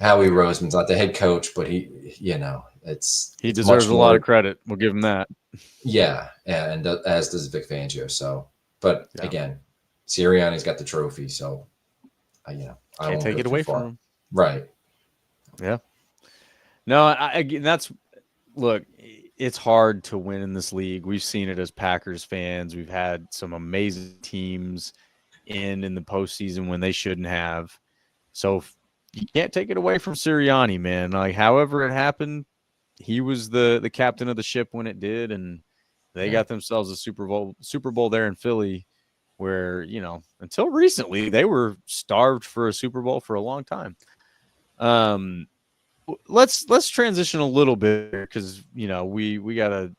Howie Roseman's not the head coach, but he deserves a lot of credit. We'll give him that. Yeah, and as does Vic Fangio. So, but again, Sirianni's got the trophy, so I can't take it away from him. Right. Yeah. No, look, it's hard to win in this league. We've seen it as Packers fans. We've had some amazing teams in the postseason when they shouldn't have. So you can't take it away from Sirianni, man. Like, however it happened, he was the captain of the ship when it did, and they got themselves a Super Bowl there in Philly, where until recently they were starved for a Super Bowl for a long time. Let's transition a little bit because we gotta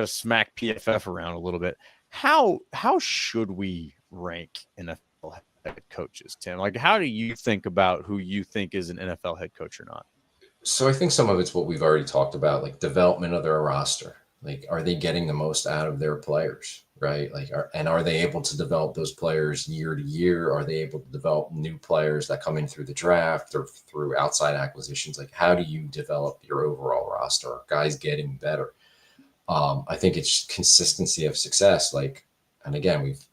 smack PFF around a little bit. How should we rank NFL head coaches, Tim? Like, how do you think about who you think is an NFL head coach or not? So I think some of it's what we've already talked about, like development of their roster. Like, are they getting the most out of their players, right? Like, are they able to develop those players year to year? Are they able to develop new players that come in through the draft or through outside acquisitions? Like, how do you develop your overall roster? Are guys getting better? I think it's consistency of success. Like, and again, we've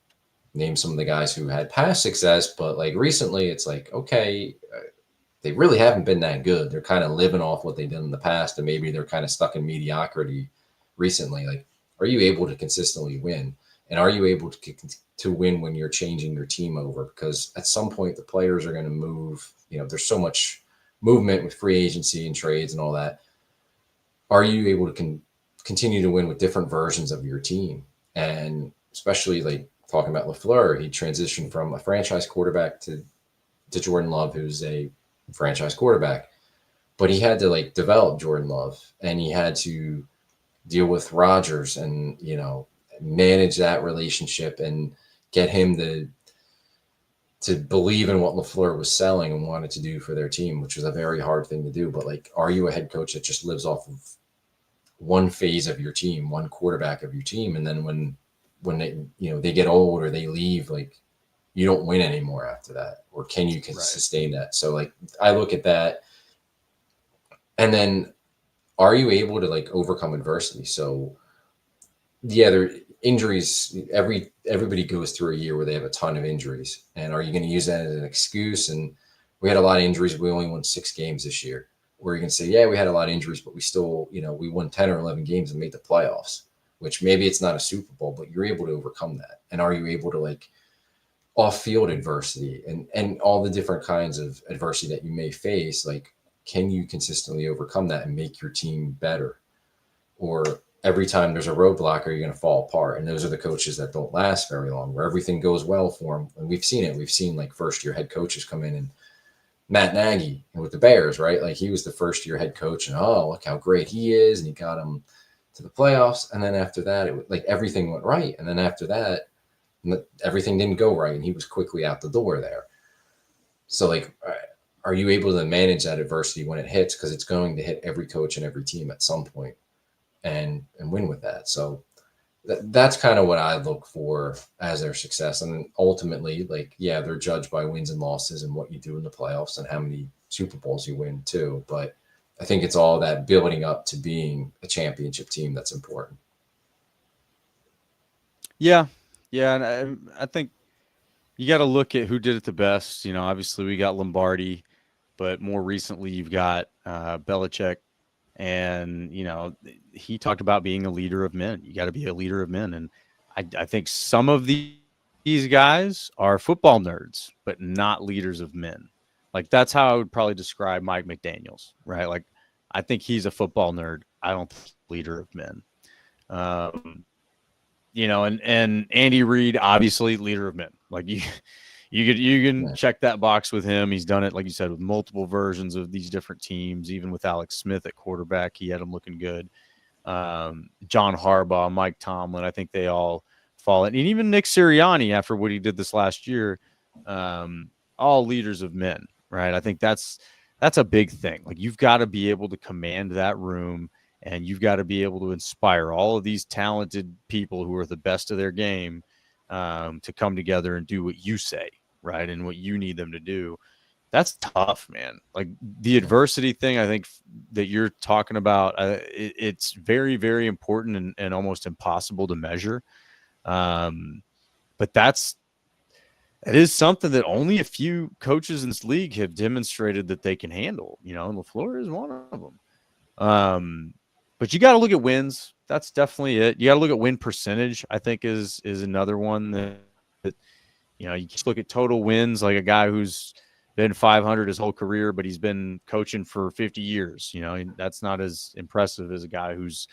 named some of the guys who had past success, but like recently it's like, okay, they really haven't been that good. They're kind of living off what they did in the past, and maybe they're kind of stuck in mediocrity recently. Like, are you able to consistently win? And are you able to win when you're changing your team over? Because at some point the players are going to move. There's so much movement with free agency and trades and all that. Are you able to continue to win with different versions of your team? And especially like talking about LaFleur, he transitioned from a franchise quarterback to Jordan Love, who's a franchise quarterback. But he had to like develop Jordan Love, and he had to deal with Rodgers and, manage that relationship and get him to believe in what LaFleur was selling and wanted to do for their team, which was a very hard thing to do. But like, are you a head coach that just lives off of one phase of your team, one quarterback of your team? And then when they get old or they leave, like, you don't win anymore after that, or can you sustain that? So like, I look at that, and then are you able to like overcome adversity? So yeah, there injuries. Everybody goes through a year where they have a ton of injuries, and are you going to use that as an excuse? And we had a lot of injuries. We only won 6 games this year. Where you can say, yeah, we had a lot of injuries, but we still, we won 10 or 11 games and made the playoffs. Which maybe it's not a Super Bowl, but you're able to overcome that. And are you able to like off-field adversity and all the different kinds of adversity that you may face? Like, can you consistently overcome that and make your team better? Or every time there's a roadblock, are you going to fall apart? And those are the coaches that don't last very long, where everything goes well for them. And we've seen it. We've seen like first-year head coaches come in and Matt Nagy with the Bears, right? Like he was the first year head coach, and oh, look how great he is, and he got him to the playoffs. And then after that, it like everything went right, and then after that, everything didn't go right, and he was quickly out the door there. So like, are you able to manage that adversity when it hits? Because it's going to hit every coach and every team at some point, and win with that. So that's kind of what I look for as their success. And ultimately, like, yeah, they're judged by wins and losses and what you do in the playoffs and how many Super Bowls you win too. But I think it's all that building up to being a championship team that's important. Yeah. Yeah. And I think you got to look at who did it the best. You know, obviously we got Lombardi, but more recently you've got Belichick. And, you know, he talked about being a leader of men. You got to be a leader of men. And I think some of these guys are football nerds, but not leaders of men. Like that's how I would probably describe Mike McDaniels, right? Like I think he's a football nerd. I don't think he's a leader of men. You know, and Andy Reid, obviously leader of men. Like you can check that box with him. He's done it, like you said, with multiple versions of these different teams. Even with Alex Smith at quarterback, he had him looking good. John Harbaugh, Mike Tomlin, I think they all fall in. And even Nick Sirianni, after what he did this last year, all leaders of men, right? I think that's a big thing. Like you've got to be able to command that room, and you've got to be able to inspire all of these talented people who are the best of their game to come together and do what you say, right? And what you need them to do. That's tough, man. Like the adversity thing, I think that you're talking about, it's very, very important and almost impossible to measure. But it is something that only a few coaches in this league have demonstrated that they can handle, you know, and LaFleur is one of them. But you got to look at wins. That's definitely it. You got to look at win percentage, I think is another one that you know, you just look at total wins, like a guy who's been 500 his whole career, but he's been coaching for 50 years. You know, that's not as impressive as a guy who's,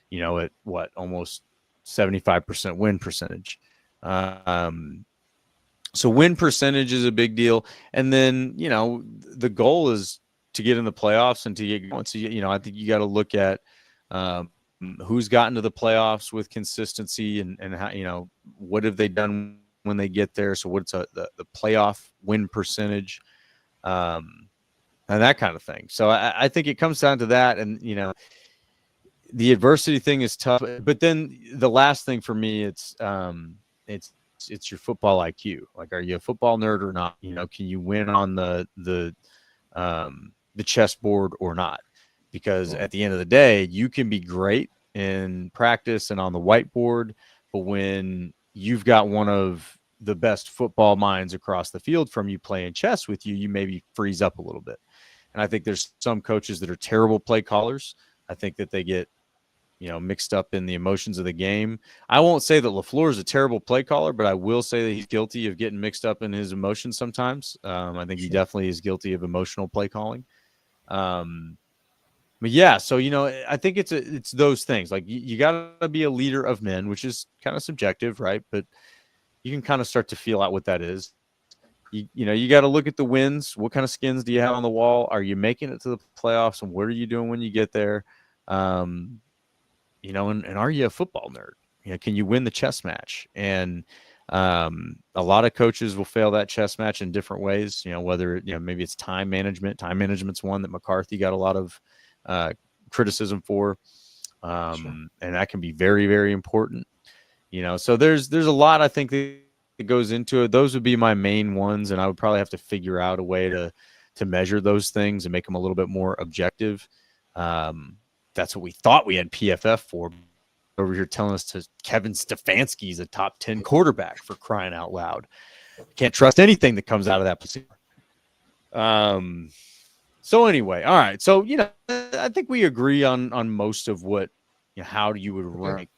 you know, at what, almost 75% win percentage. So win percentage is a big deal. And then, you know, the goal is to get in the playoffs and to get going. So, you know, I think you got to look at who's gotten to the playoffs with consistency and how, you know, what have they done when they get there. So what's the playoff win percentage and that kind of thing. So I think it comes down to that. And, you know, the adversity thing is tough, but then the last thing for me, it's your football IQ. Like, are you a football nerd or not? You know, can you win on the chessboard or not? Because at the end of the day, you can be great in practice and on the whiteboard, but when you've got one of the best football minds across the field from you playing chess with you, you maybe freeze up a little bit. And I think there's some coaches that are terrible play callers. I think that they get, you know, mixed up in the emotions of the game. I won't say that LaFleur is a terrible play caller, but I will say that he's guilty of getting mixed up in his emotions sometimes. I think he definitely is guilty of emotional play calling. But yeah, so, you know, I think it's those things. Like you got to be a leader of men, which is kind of subjective, right? But you can kind of start to feel out what that is. You know, you got to look at the wins. What kind of skins do you have on the wall? Are you making it to the playoffs? And what are you doing when you get there? You know, and are you a football nerd? You know, can you win the chess match? And a lot of coaches will fail that chess match in different ways. You know, whether, you know, maybe it's time management. Time management's one that McCarthy got a lot of criticism for. And that can be very, very important. You know, so there's a lot, I think, that goes into it. Those would be my main ones, and I would probably have to figure out a way to measure those things and make them a little bit more objective. That's what we thought we had PFF for. Over here telling us to Kevin Stefanski is a top 10 quarterback, for crying out loud. Can't trust anything that comes out of that position. So anyway, all right. So, you know, I think we agree on most of what, you know, how you would rank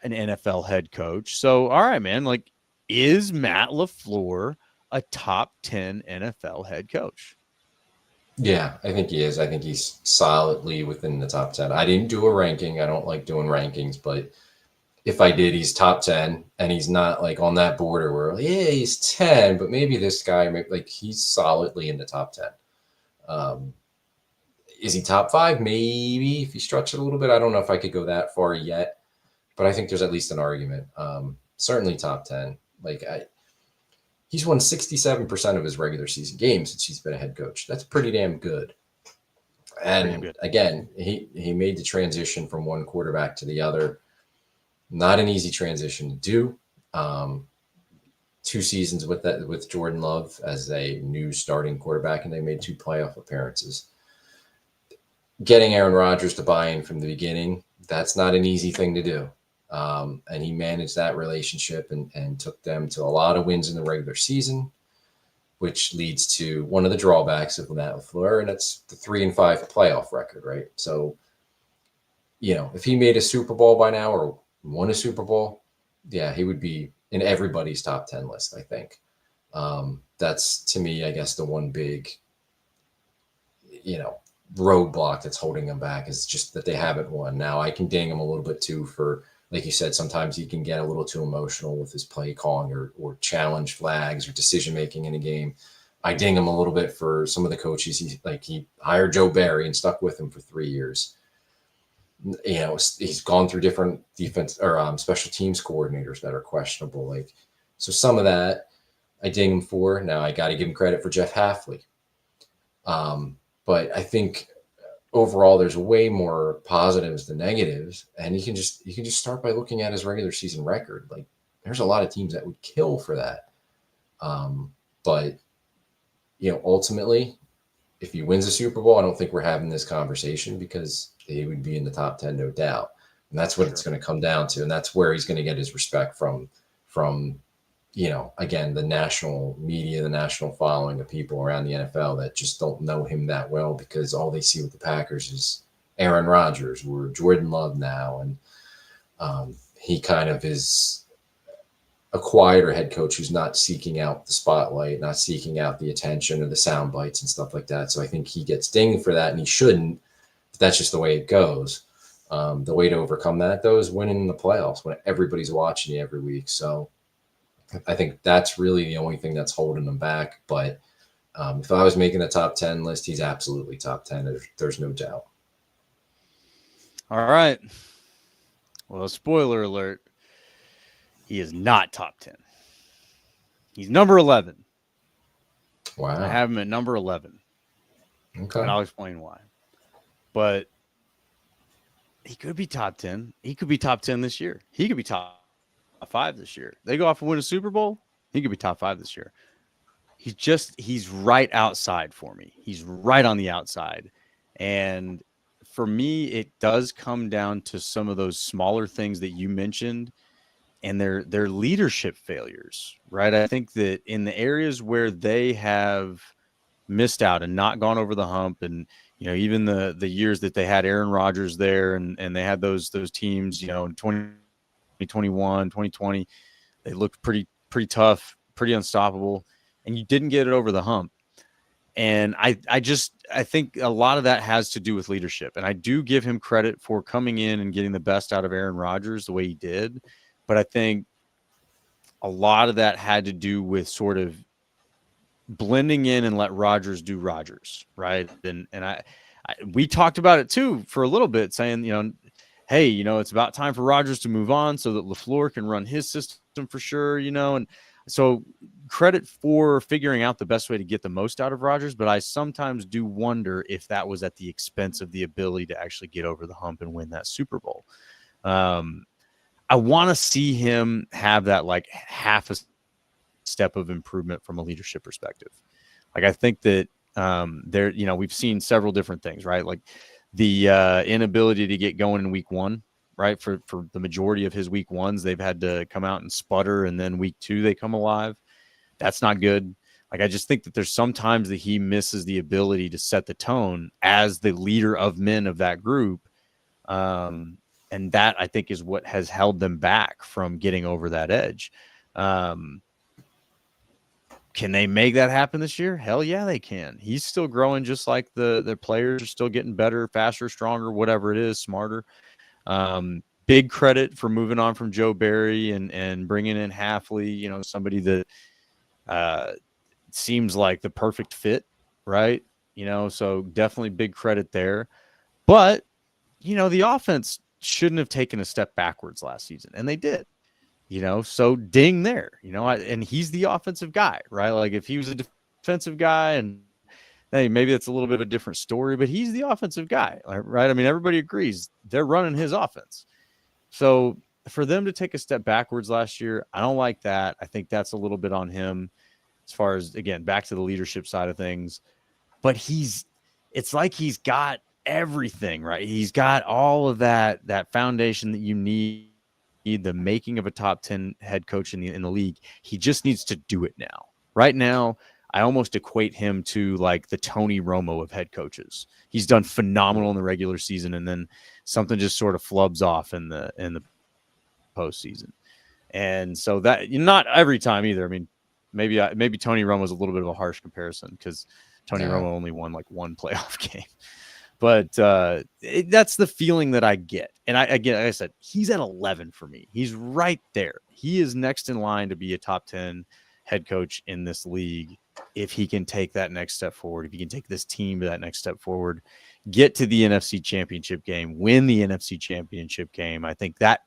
an NFL head coach. So, all right, man, like, is Matt LaFleur a top 10 NFL head coach? Yeah, I think he is. I think he's solidly within the top 10. I didn't do a ranking. I don't like doing rankings, but if I did, he's top 10, and he's not like on that border where, yeah, he's 10, but maybe this guy, like he's solidly in the top 10. Is he top 5? Maybe if you stretch it a little bit. I don't know if I could go that far yet, but I think there's at least an argument. Certainly top 10. Like he's won 67% of his regular season games since he's been a head coach. That's pretty damn good. And again, he made the transition from one quarterback to the other. Not an easy transition to do. 2 seasons with Jordan Love as a new starting quarterback, and they made 2 playoff appearances. Getting Aaron Rodgers to buy in from the beginning, that's not an easy thing to do. And he managed that relationship and took them to a lot of wins in the regular season, which leads to one of the drawbacks of Matt LaFleur, and it's the 3-5 playoff record, right? So, if he made a Super Bowl by now or won a Super Bowl, yeah, he would be in everybody's top 10 list, I think. That's, to me, I guess the one big, roadblock that's holding them back is just that they haven't won. Now, I can ding him a little bit too for, like you said, sometimes he can get a little too emotional with his play calling or challenge flags or decision making in a game. I ding him a little bit for some of the coaches. He hired Joe Barry and stuck with him for 3 years. He's gone through different defense or special teams coordinators that are questionable. So some of that I ding him for. Now I got to give him credit for Jeff Hafley. But I think overall there's way more positives than negatives, and you can just start by looking at his regular season record. Like, there's a lot of teams that would kill for that. But ultimately, if he wins a Super Bowl, I don't think we're having this conversation because he would be in the top 10, no doubt. And that's what it's going to come down to. And that's where he's going to get his respect from, again, the national media, the national following of people around the NFL that just don't know him that well because all they see with the Packers is Aaron Rodgers or Jordan Love now. And he kind of is a quieter head coach who's not seeking out the spotlight, not seeking out the attention or the sound bites and stuff like that. So I think he gets dinged for that, and he shouldn't. But that's just the way it goes. The way to overcome that, though, is winning in the playoffs when everybody's watching you every week. So I think that's really the only thing that's holding him back. But if I was making a top 10 list, he's absolutely top 10. There's no doubt. All right. Well, spoiler alert. He is not top 10. He's number 11. Wow. I have him at number 11. Okay. And I'll explain why. But he could be top 10. He could be top 10 this year. He could be top 5 this year. They go off and win a Super Bowl. He could be top 5 this year. He's right outside for me. He's right on the outside. And for me, it does come down to some of those smaller things that you mentioned and their leadership failures, right? I think that in the areas where they have missed out and not gone over the hump, and even the years that they had Aaron Rodgers there and they had those teams, in 2021, 2020, they looked pretty tough, pretty unstoppable, and you didn't get it over the hump. And I think a lot of that has to do with leadership. And I do give him credit for coming in and getting the best out of Aaron Rodgers the way he did. But I think a lot of that had to do with sort of blending in and let Rodgers do Rodgers, right? And we talked about it too for a little bit, saying, hey, it's about time for Rodgers to move on so that LaFleur can run his system for sure, and so credit for figuring out the best way to get the most out of Rodgers. But I sometimes do wonder if that was at the expense of the ability to actually get over the hump and win that Super Bowl. I want to see him have that like half a step of improvement from a leadership perspective. Like, I think that we've seen several different things, right? Like the inability to get going in week 1, right? For the majority of his week 1s, they've had to come out and sputter. And then week 2, they come alive. That's not good. Like, I just think that there's sometimes that he misses the ability to set the tone as the leader of men of that group. And that, I think, is what has held them back from getting over that edge. Can they make that happen this year? Hell yeah, they can. He's still growing, just like the players are still getting better, faster, stronger, whatever it is, smarter. big credit for moving on from Joe Barry and bringing in Hafley, somebody that seems like the perfect fit, right? So definitely big credit there. But, the offense shouldn't have taken a step backwards last season, and they did. So ding there, and he's the offensive guy, right? Like if he was a defensive guy, and hey, maybe that's a little bit of a different story, but he's the offensive guy, right? I mean, everybody agrees they're running his offense. So for them to take a step backwards last year, I don't like that. I think that's a little bit on him as far as, again, back to the leadership side of things. But it's like he's got everything, right? He's got all of that foundation that you need, the making of a top 10 head coach in the league. He just needs to do it now. Right now, I almost equate him to like the Tony Romo of head coaches. He's done phenomenal in the regular season, and then something just sort of flubs off in the postseason. And so that, not every time either. I mean, maybe Tony Romo is a little bit of a harsh comparison because Tony Romo only won like one playoff game. But that's the feeling that I get. And like I said, he's at 11 for me. He's right there. He is next in line to be a top 10 head coach in this league if he can take that next step forward, if he can take this team to that next step forward, get to the NFC Championship game, win the NFC Championship game. I think that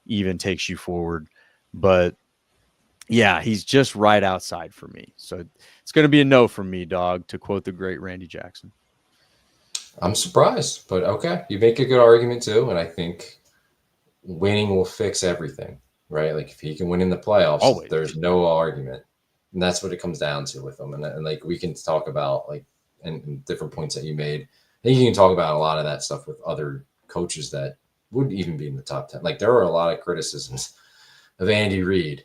even takes you forward. But yeah, he's just right outside for me. So it's going to be a no from me, dog, to quote the great Randy Jackson. I'm surprised, but okay. You make a good argument too, and I think winning will fix everything, right? Like if he can win in the playoffs, Always. There's no argument. And that's what it comes down to with him. And like we can talk about like and different points that you made. I think you can talk about a lot of that stuff with other coaches that wouldn't even be in the top 10. Like there are a lot of criticisms of Andy Reid.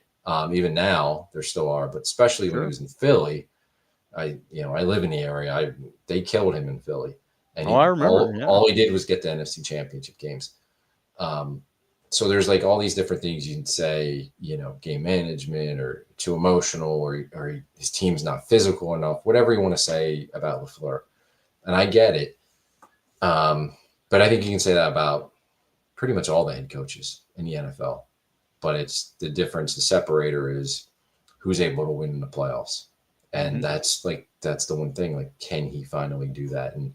Even now there still are, but especially when he was in Philly. I live in the area. They killed him in Philly. And I remember. All he did was get the NFC Championship games. So there's like all these different things you can say, game management or too emotional or his team's not physical enough, whatever you want to say about LaFleur. And I get it. But I think you can say that about pretty much all the head coaches in the NFL. But it's the difference. The separator is who's able to win in the playoffs. And that's the one thing, like, can he finally do that? And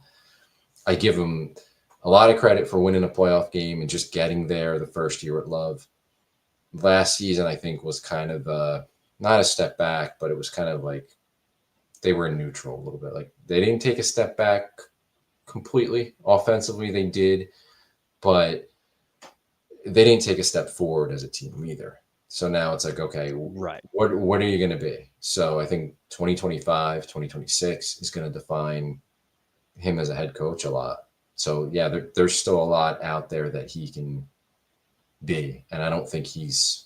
I give him a lot of credit for winning a playoff game and just getting there the first year at Love. Last season, I think, was kind of not a step back, but it was kind of like they were neutral a little bit. Like they didn't take a step back completely. Offensively, they did, but they didn't take a step forward as a team either. So now it's like, okay, right. What are you going to be? So I think 2025, 2026 is going to define him as a head coach a lot. So yeah, there's still a lot out there that he can be, and I don't think he's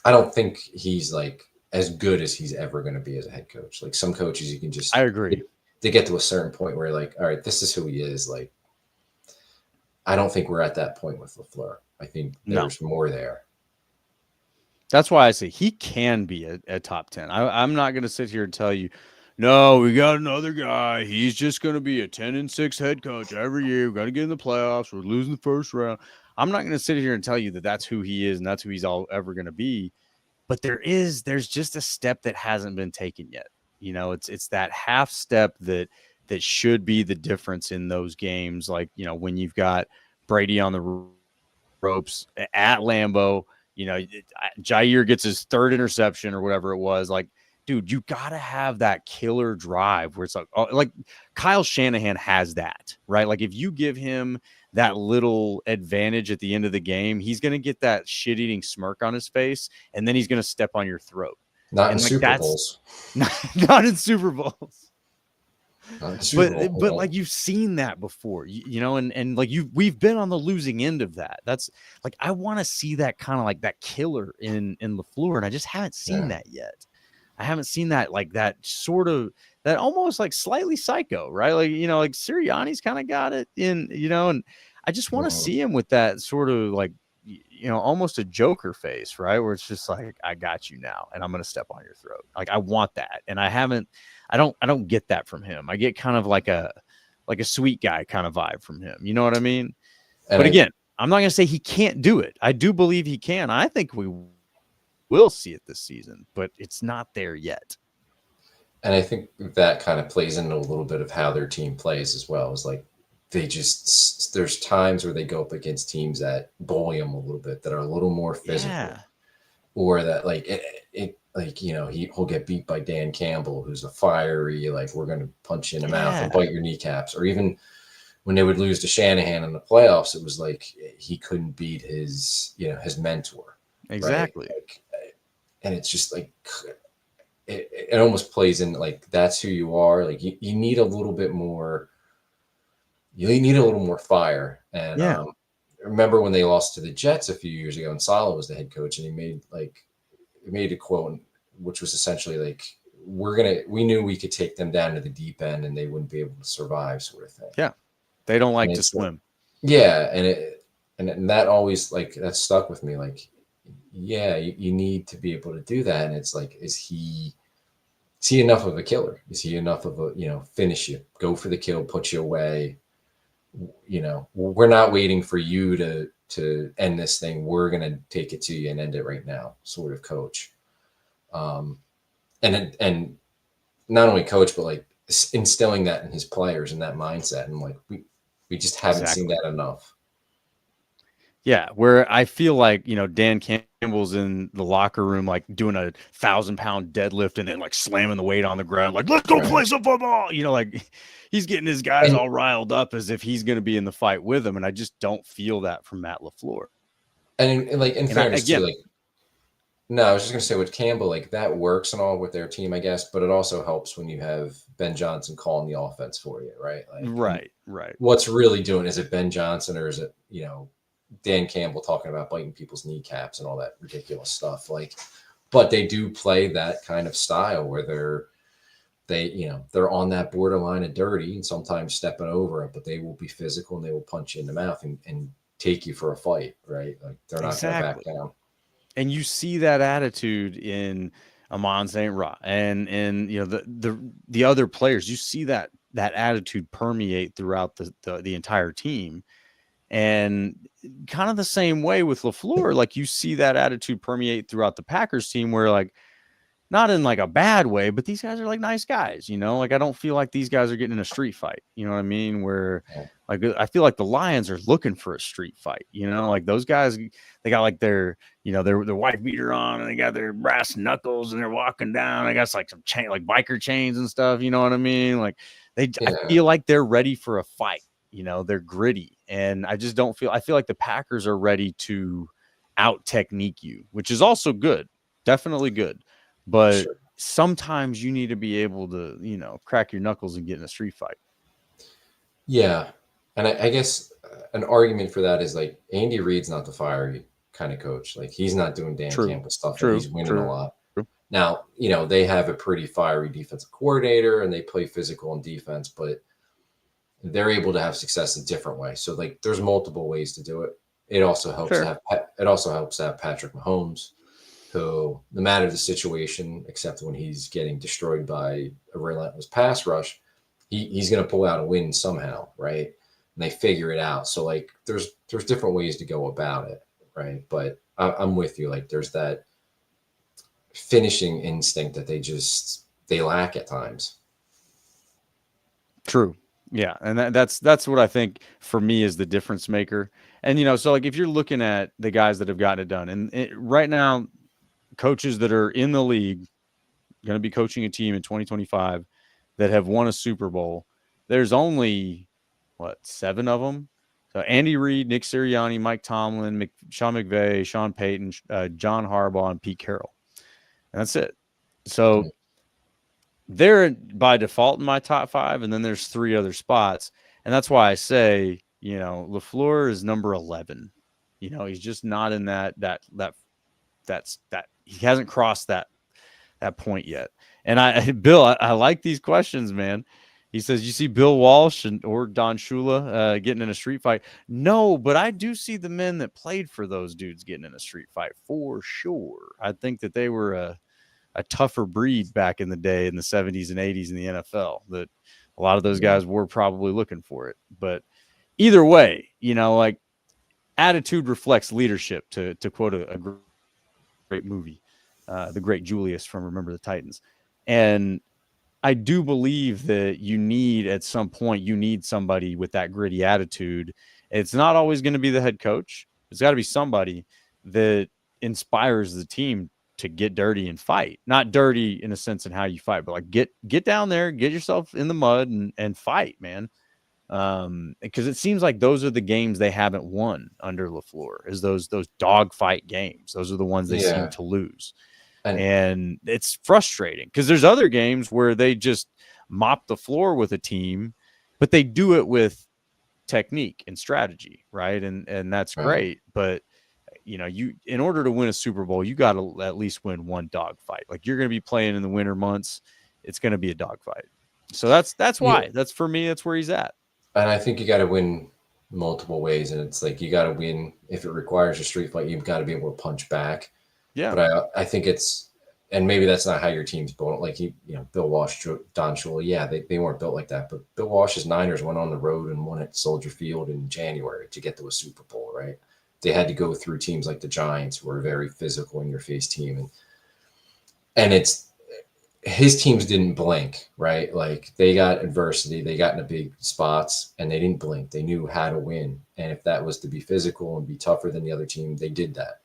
like as good as he's ever going to be as a head coach. Like some coaches, you can just I agree. They get to a certain point where like, all right, this is who he is. Like, I don't think we're at that point with LaFleur. I think there's more there. That's why I say he can be a top 10. I'm not going to sit here and tell you, no, we got another guy. He's just going to be a 10-6 head coach every year. We're going to get in the playoffs. We're losing the first round. I'm not going to sit here and tell you that that's who he is and that's who he's ever going to be. But there's just a step that hasn't been taken yet. It's that half step that should be the difference in those games. Like, when you've got Brady on the ropes at Lambeau, Jair gets his third interception or whatever it was. Like, dude, you got to have that killer drive where it's like Kyle Shanahan has that, right? Like if you give him that little advantage at the end of the game, he's going to get that shit-eating smirk on his face, and then he's going to step on your throat. Not in Super Bowls. Not in Super Bowls. But like you've seen that before, and like we've been on the losing end of that. That's like I want to see that kind of like that killer in LaFleur, and I just haven't seen that yet. I haven't seen that like that sort of that almost like slightly psycho, right? Like like Sirianni's kind of got it in, and I just want to see him with that sort of like almost a Joker face, right? Where it's just like I got you now, and I'm gonna step on your throat. Like I want that, and I don't get that from him. I get kind of like a sweet guy kind of vibe from him. You know what I mean? But again, I'm not going to say he can't do it. I do believe he can. I think we will see it this season, but it's not there yet. And I think that kind of plays into a little bit of how their team plays as well. It's like there's times where they go up against teams that bully them a little bit, that are a little more physical, or that like like, you know, he'll get beat by Dan Campbell, who's a fiery, like, we're going to punch you in the mouth and bite your kneecaps. Or even when they would lose to Shanahan in the playoffs, it was like he couldn't beat his mentor. Exactly. Right? Like, and it's just like it almost plays in, like, that's who you are. Like, you need a little bit more. You need a little more fire. And remember when they lost to the Jets a few years ago, and Saleh was the head coach, and he made a quote, which was essentially like, we knew we could take them down to the deep end and they wouldn't be able to survive, sort of thing. Yeah. They don't like to swim. Yeah. And that always, like, that stuck with me. Like, yeah, you need to be able to do that. And it's like, is he enough of a killer? Is he enough of a, finish you, go for the kill, put you away? We're not waiting for you to end this thing. We're going to take it to you and end it right now, sort of coach. And not only coach, but like instilling that in his players and that mindset. And like, we just haven't seen that enough. Yeah. Where I feel like, Dan Campbell's in the locker room, like doing a 1,000-pound deadlift and then like slamming the weight on the ground. Like, let's go play some football. Like he's getting his guys all riled up as if he's going to be in the fight with them. And I just don't feel that from Matt LaFleur. And in fairness too, like, no, I was just going to say with Campbell, like, that works and all with their team, I guess, but it also helps when you have Ben Johnson calling the offense for you, right? Like, right. What's really doing, is it Ben Johnson, or is it, Dan Campbell talking about biting people's kneecaps and all that ridiculous stuff? Like, but they do play that kind of style where they're on that borderline of dirty and sometimes stepping over it, but they will be physical and they will punch you in the mouth and take you for a fight, right? Like, they're not going to back down. And you see that attitude in Amon St. Ra and the other players. You see that attitude permeate throughout the entire team. And kind of the same way with LaFleur, like, you see that attitude permeate throughout the Packers team, where, like, not in like a bad way, but these guys are like nice guys, like, I don't feel like these guys are getting in a street fight. You know what I mean? Where like, I feel like the Lions are looking for a street fight, like those guys, they got like their white beater on and they got their brass knuckles and they're walking down. I guess like some chain, like biker chains and stuff. You know what I mean? Like I feel like they're ready for a fight. They're gritty, and I just don't feel. I feel like the Packers are ready to out technique you, which is also good, definitely good. But sometimes you need to be able to, crack your knuckles and get in a street fight. Yeah, and I guess an argument for that is, like, Andy Reid's not the fiery kind of coach. Like, he's not doing Dan Campbell stuff. And he's winning a lot. Now, they have a pretty fiery defensive coordinator and they play physical on defense, but they're able to have success a different way. So, like, there's multiple ways to do it. It also helps to have Patrick Mahomes, who, no matter the situation, except when he's getting destroyed by a relentless pass rush, he's going to pull out a win somehow, right? And they figure it out. So, like, there's different ways to go about it, right? But I'm with you. Like, there's that finishing instinct that they lack at times. True. Yeah, and that's what I think for me is the difference maker. And so, like, if you're looking at the guys that have gotten it done, and right now, coaches that are in the league going to be coaching a team in 2025 that have won a Super Bowl, there's only 7 of them. So Andy Reid, Nick Sirianni, Mike Tomlin, Sean McVay, Sean Payton, John Harbaugh, and Pete Carroll, and that's it. So they're by default in my top 5, and then there's 3 other spots, and that's why I say, LaFleur is number 11. He's just not in that he hasn't crossed that point yet. And Bill, I like these questions, man. He says, you see Bill Walsh or Don Shula getting in a street fight? No, but I do see the men that played for those dudes getting in a street fight for sure. I think that they were a tougher breed back in the day in the 70s and 80s in the NFL, that a lot of those guys were probably looking for it. But either way, like, attitude reflects leadership, to quote a great movie, the great Julius from Remember the Titans. And I do believe that at some point, you need somebody with that gritty attitude. It's not always going to be the head coach. It's got to be somebody that inspires the team to get dirty and fight. Not dirty in a sense in how you fight, but like get down there, get yourself in the mud and fight, man. Because it seems like those are the games they haven't won under LaFleur, is those dogfight games. Those are the ones they seem to lose. And it's frustrating because there's other games where they just mop the floor with a team, but they do it with technique and strategy, right? And that's great. But in order to win a Super Bowl, you got to at least win one dogfight. Like, you're going to be playing in the winter months, it's going to be a dogfight. So that's why. That's, for me, that's where he's at. And I think you got to win multiple ways, and it's like you got to win if it requires a street fight. You've got to be able to punch back. Yeah, but I think it's, and maybe that's not how your team's built. Like Bill Walsh, Don Shula, yeah, they weren't built like that. But Bill Walsh's Niners went on the road and won at Soldier Field in January to get to a Super Bowl, right? They had to go through teams like the Giants, who are a very physical in your face team, and it's his teams didn't blink, right? Like, they got adversity, they got into big spots, and they didn't blink. They knew how to win, and if that was to be physical and be tougher than the other team, they did that.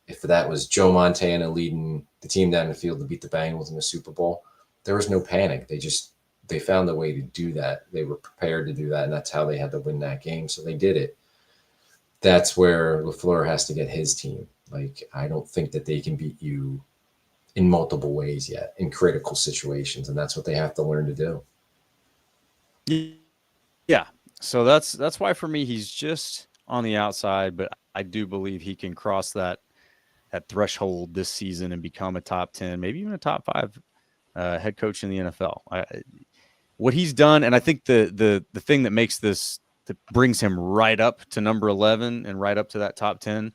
If that was Joe Montana leading the team down the field to beat the Bengals in the Super Bowl, there was no panic. They found a way to do that. They were prepared to do that, and that's how they had to win that game. So they did it. That's where LaFleur has to get his team. Like, I don't think that they can beat you in multiple ways yet in critical situations, and that's what they have to learn to do. Yeah. So that's why, for me, he's just on the outside, but I do believe he can cross that threshold this season and become a top 10, maybe even a top 5 head coach in the NFL. What he's done, and I think the thing that makes this, that brings him right up to number 11 and right up to that top 10,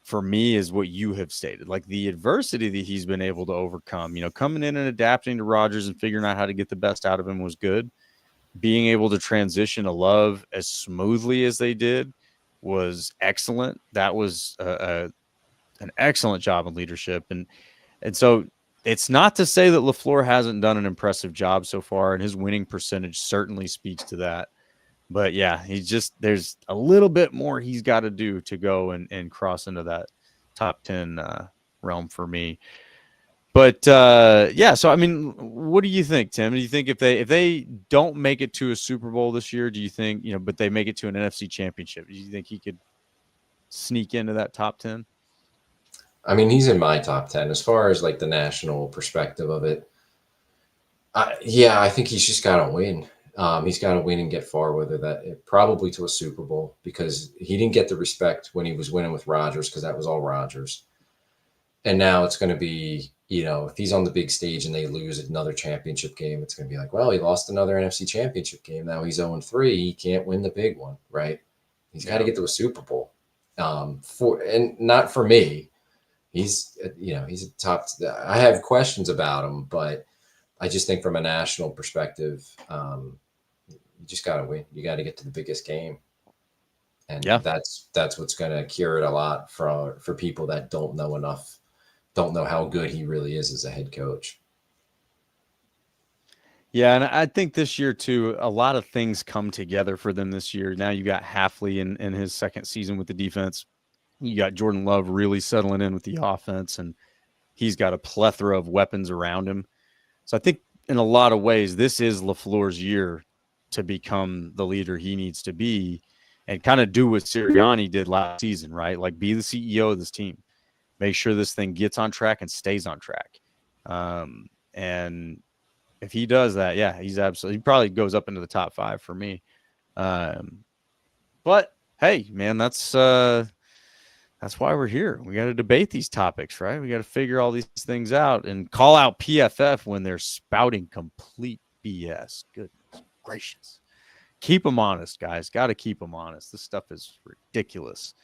for me, is what you have stated. Like, the adversity that he's been able to overcome, coming in and adapting to Rodgers and figuring out how to get the best out of him was good. Being able to transition to Love as smoothly as they did was excellent. That was an excellent job in leadership. And so it's not to say that LaFleur hasn't done an impressive job so far, and his winning percentage certainly speaks to that. But yeah, there's a little bit more he's got to do to go and cross into that top 10 realm for me. But yeah, so I mean, what do you think, Tim? Do you think if they don't make it to a Super Bowl this year, do you think, but they make it to an NFC Championship, do you think he could sneak into that top 10? I mean, he's in my top 10 as far as like the national perspective of it. I think he's just got to win. He's got to win and get far, whether that probably to a Super Bowl, because he didn't get the respect when he was winning with Rodgers, because that was all Rodgers. And now it's going to be, if he's on the big stage and they lose another championship game, it's going to be like, well, he lost another NFC Championship game. Now he's 0-3. He can't win the big one, right? He's got to get to a Super Bowl. And not for me. He's a top. I have questions about him, but I just think from a national perspective, you just got to win. You got to get to the biggest game, and that's what's going to cure it a lot for people that don't know enough, don't know how good he really is as a head coach. Yeah, and I think this year too, a lot of things come together for them this year. Now you got Halfley in his second season with the defense. You got Jordan Love really settling in with the offense, and he's got a plethora of weapons around him. So I think in a lot of ways, this is LaFleur's year to become the leader he needs to be, and kind of do what Sirianni did last season, right? Like, be the CEO of this team. Make sure this thing gets on track and stays on track. And if he does that, yeah, he probably goes up into the top 5 for me. But hey, man, that's why we're here. We got to debate these topics, right? We got to figure all these things out and call out PFF when they're spouting complete BS. Goodness gracious. Keep them honest, guys. Got to keep them honest. This stuff is ridiculous.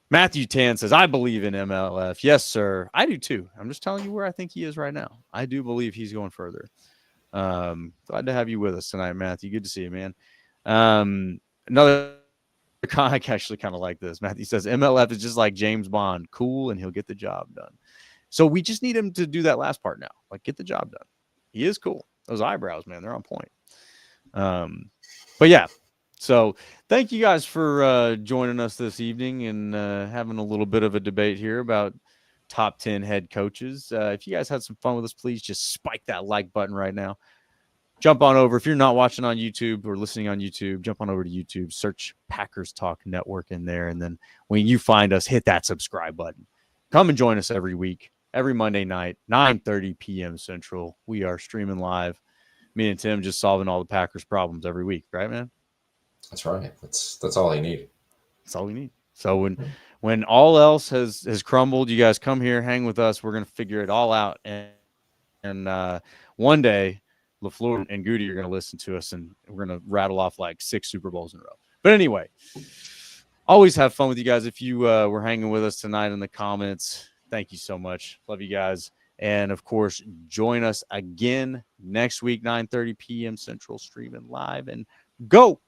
Matthew Tan says, I believe in MLF. Yes, sir. I do too. I'm just telling you where I think he is right now. I do believe he's going further. Glad to have you with us tonight, Matthew. Good to see you, man. Another I actually kind of like this. Matthew says MLF is just like James Bond, cool, and he'll get the job done. So we just need him to do that last part now, like get the job done. He is cool. Those eyebrows, man, they're on point. But yeah, so thank you guys for joining us this evening and having a little bit of a debate here about top 10 head coaches. If you guys had some fun with us, please just spike that like button right now. Jump on over. If you're not watching on YouTube or listening on YouTube, jump on over to YouTube, search Packers Talk Network in there. And then when you find us, hit that subscribe button. Come and join us every week, every Monday night, 9:30 p.m. Central. We are streaming live. Me and Tim just solving all the Packers problems every week. Right, man? That's right. That's all I need. That's all we need. So when all else has crumbled, you guys come here, hang with us. We're going to figure it all out. And one day, LaFleur and Goody are going to listen to us, and we're going to rattle off like 6 Super Bowls in a row. But anyway, always have fun with you guys. If you were hanging with us tonight in the comments, thank you so much. Love you guys. And, of course, join us again next week, 9:30 p.m. Central, streaming live. And go!